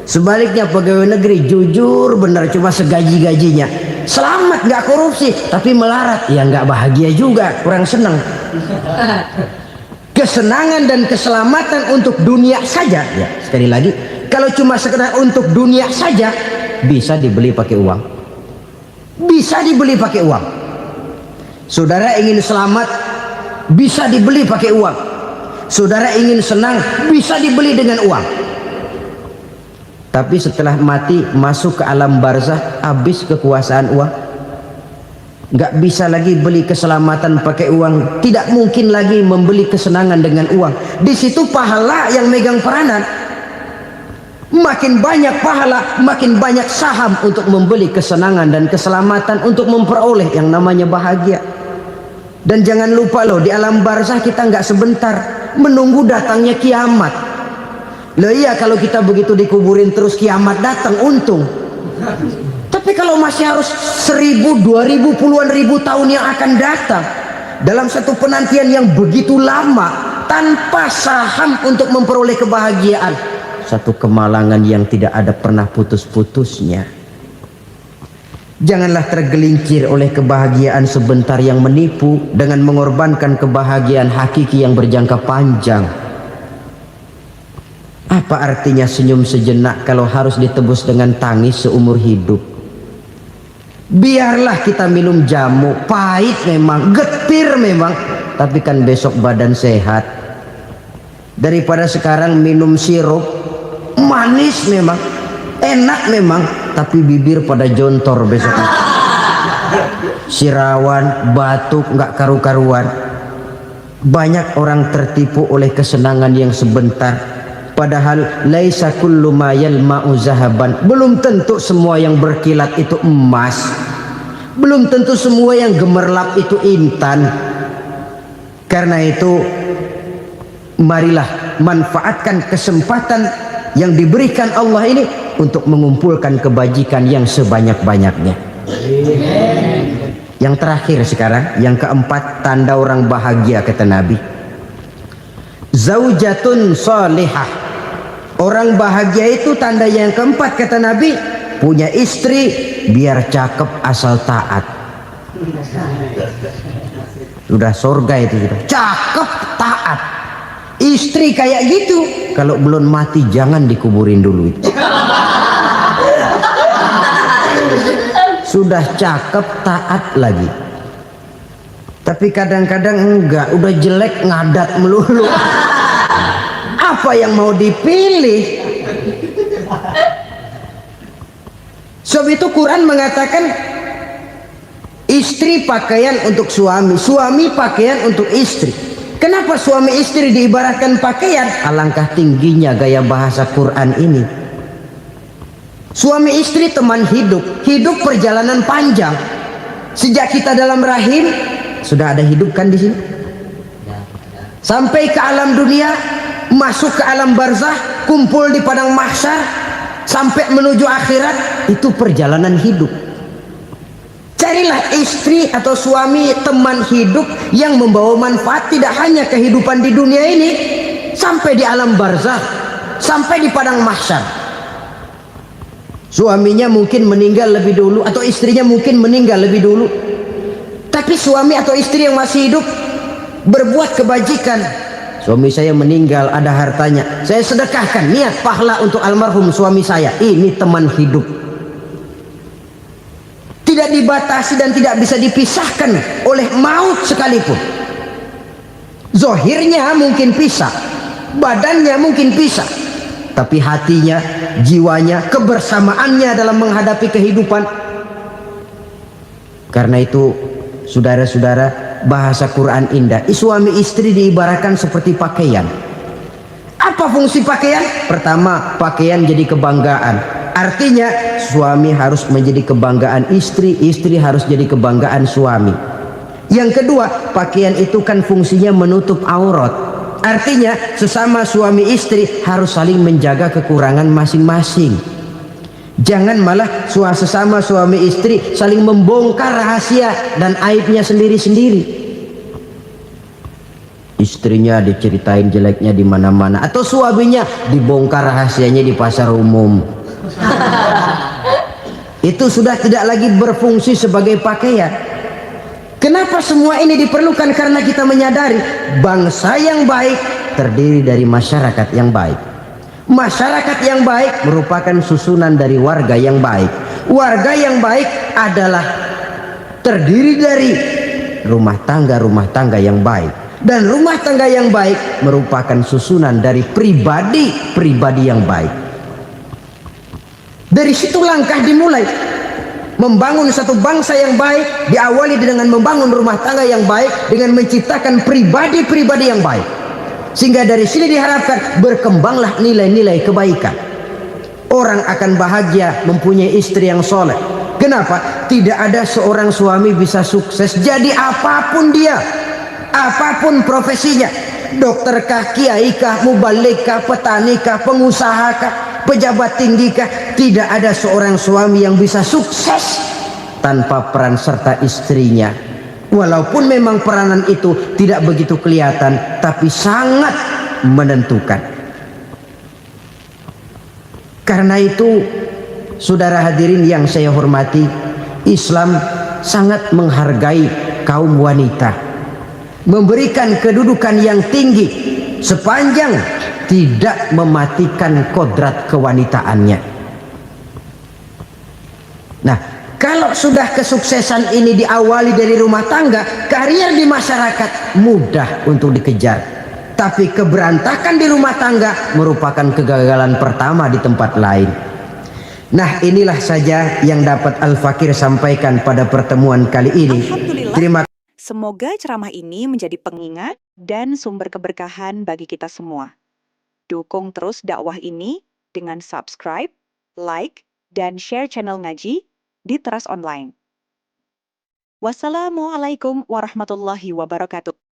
Sebaliknya pegawai negeri jujur benar, cuma segaji-gajinya, selamat nggak korupsi tapi melarat, ya nggak bahagia juga, kurang senang. Kesenangan dan keselamatan untuk dunia saja, ya sekali lagi, kalau cuma sekedar untuk dunia saja bisa dibeli pakai uang, bisa dibeli pakai uang. Saudara ingin selamat bisa dibeli pakai uang, saudara ingin senang bisa dibeli dengan uang. Tapi setelah mati masuk ke alam barzah, habis kekuasaan uang. Nggak bisa lagi beli keselamatan pakai uang, tidak mungkin lagi membeli kesenangan dengan uang. Di situ pahala yang megang peranan. Makin banyak pahala, makin banyak saham untuk membeli kesenangan dan keselamatan, untuk memperoleh yang namanya bahagia. Dan jangan lupa loh, di alam barzah kita nggak sebentar, menunggu datangnya kiamat. Loh iya, kalau kita begitu dikuburin terus kiamat datang, untung. Tapi kalau masih harus 1000, 2000, puluhan ribu tahun yang akan datang dalam satu penantian yang begitu lama tanpa saham untuk memperoleh kebahagiaan, satu kemalangan yang tidak ada pernah putus-putusnya. Janganlah tergelincir oleh kebahagiaan sebentar yang menipu dengan mengorbankan kebahagiaan hakiki yang berjangka panjang. Apa artinya senyum sejenak kalau harus ditebus dengan tangis seumur hidup? Biarlah kita minum jamu, pahit memang, getir memang, tapi kan besok badan sehat. Daripada sekarang minum sirup, manis memang, enak memang, tapi bibir pada jontor besoknya. Sirawan, batuk, nggak karu-karuan. Banyak orang tertipu oleh kesenangan yang sebentar. Padahal laisa kullu ma yalma'u zahaban. Belum tentu semua yang berkilat itu emas. Belum tentu semua yang gemerlap itu intan. Karena itu marilah manfaatkan kesempatan yang diberikan Allah ini untuk mengumpulkan kebajikan yang sebanyak-banyaknya. Yang terakhir sekarang, yang keempat, tanda orang bahagia kata Nabi. Zaujatun salihah. Orang bahagia itu tanda yang keempat kata Nabi, punya istri biar cakep asal taat. Sudah surga itu sudah. Cakep taat. Istri kayak gitu, kalau belum mati jangan dikuburin dulu itu. Sudah cakep taat lagi. Tapi kadang-kadang enggak, udah jelek ngadat melulu. Apa yang mau dipilih? Sebab itu Quran mengatakan istri pakaian untuk suami, suami pakaian untuk istri. Kenapa suami istri diibaratkan pakaian? Alangkah tingginya gaya bahasa Quran ini. Suami istri teman hidup, hidup perjalanan panjang. Sejak kita dalam rahim sudah ada hidup kan di sini. sampai ke alam dunia, masuk ke alam barzah, kumpul di padang mahsyar, sampai menuju akhirat. Itu perjalanan hidup. Carilah istri atau suami, teman hidup yang membawa manfaat tidak hanya kehidupan di dunia ini, sampai di alam barzah, sampai di padang mahsyar. Suaminya mungkin meninggal lebih dulu, atau istrinya mungkin meninggal lebih dulu, tapi suami atau istri yang masih hidup berbuat kebajikan. Suami saya meninggal, ada hartanya, saya sedekahkan, niat pahala untuk almarhum suami saya. Ini teman hidup. Tidak dibatasi dan tidak bisa dipisahkan oleh maut sekalipun. Zohirnya mungkin pisah, badannya mungkin pisah, tapi hatinya, jiwanya, kebersamaannya dalam menghadapi kehidupan. Karena itu, saudara-saudara, bahasa Quran indah. Suami istri diibaratkan seperti pakaian. Apa fungsi pakaian? Pertama, pakaian jadi kebanggaan. Artinya suami harus menjadi kebanggaan istri, istri harus jadi kebanggaan suami. Yang kedua, pakaian itu kan fungsinya menutup aurat. Artinya sesama suami istri harus saling menjaga kekurangan masing-masing. Jangan malah sesama suami istri saling membongkar rahasia dan aibnya sendiri-sendiri. Istrinya diceritain jeleknya di mana-mana, atau suaminya dibongkar rahasianya di pasar umum. Itu sudah tidak lagi berfungsi sebagai pakaian. Kenapa semua ini diperlukan? Karena kita menyadari bangsa yang baik terdiri dari masyarakat yang baik. Masyarakat yang baik merupakan susunan dari warga yang baik. Warga yang baik adalah terdiri dari rumah tangga yang baik. Dan rumah tangga yang baik merupakan susunan dari pribadi yang baik. Dari situ langkah dimulai. Membangun satu bangsa yang baik diawali dengan membangun rumah tangga yang baik, dengan menciptakan pribadi-pribadi yang baik. Sehingga dari sini diharapkan berkembanglah nilai-nilai kebaikan. Orang akan bahagia mempunyai istri yang soleh. Kenapa? Tidak ada seorang suami bisa sukses jadi apapun dia, apapun profesinya. Dokterkah, kiaikah, mubalikah, petanikah, pengusahakah, pejabat tinggikah, tidak ada seorang suami yang bisa sukses tanpa peran serta istrinya. Walaupun memang peranan itu tidak begitu kelihatan, tapi sangat menentukan. Karena itu, saudara hadirin yang saya hormati, Islam sangat menghargai kaum wanita, memberikan kedudukan yang tinggi sepanjang tidak mematikan kodrat kewanitaannya. Nah, kalau sudah kesuksesan ini diawali dari rumah tangga, karier di masyarakat mudah untuk dikejar. Tapi keberantakan di rumah tangga merupakan kegagalan pertama di tempat lain. Nah, inilah saja yang dapat Al-Fakir sampaikan pada pertemuan kali ini. Terima kasih. Semoga ceramah ini menjadi pengingat dan sumber keberkahan bagi kita semua. Dukung terus dakwah ini dengan subscribe, like, dan share channel ngaji di Teras Online. Wassalamualaikum warahmatullahi wabarakatuh.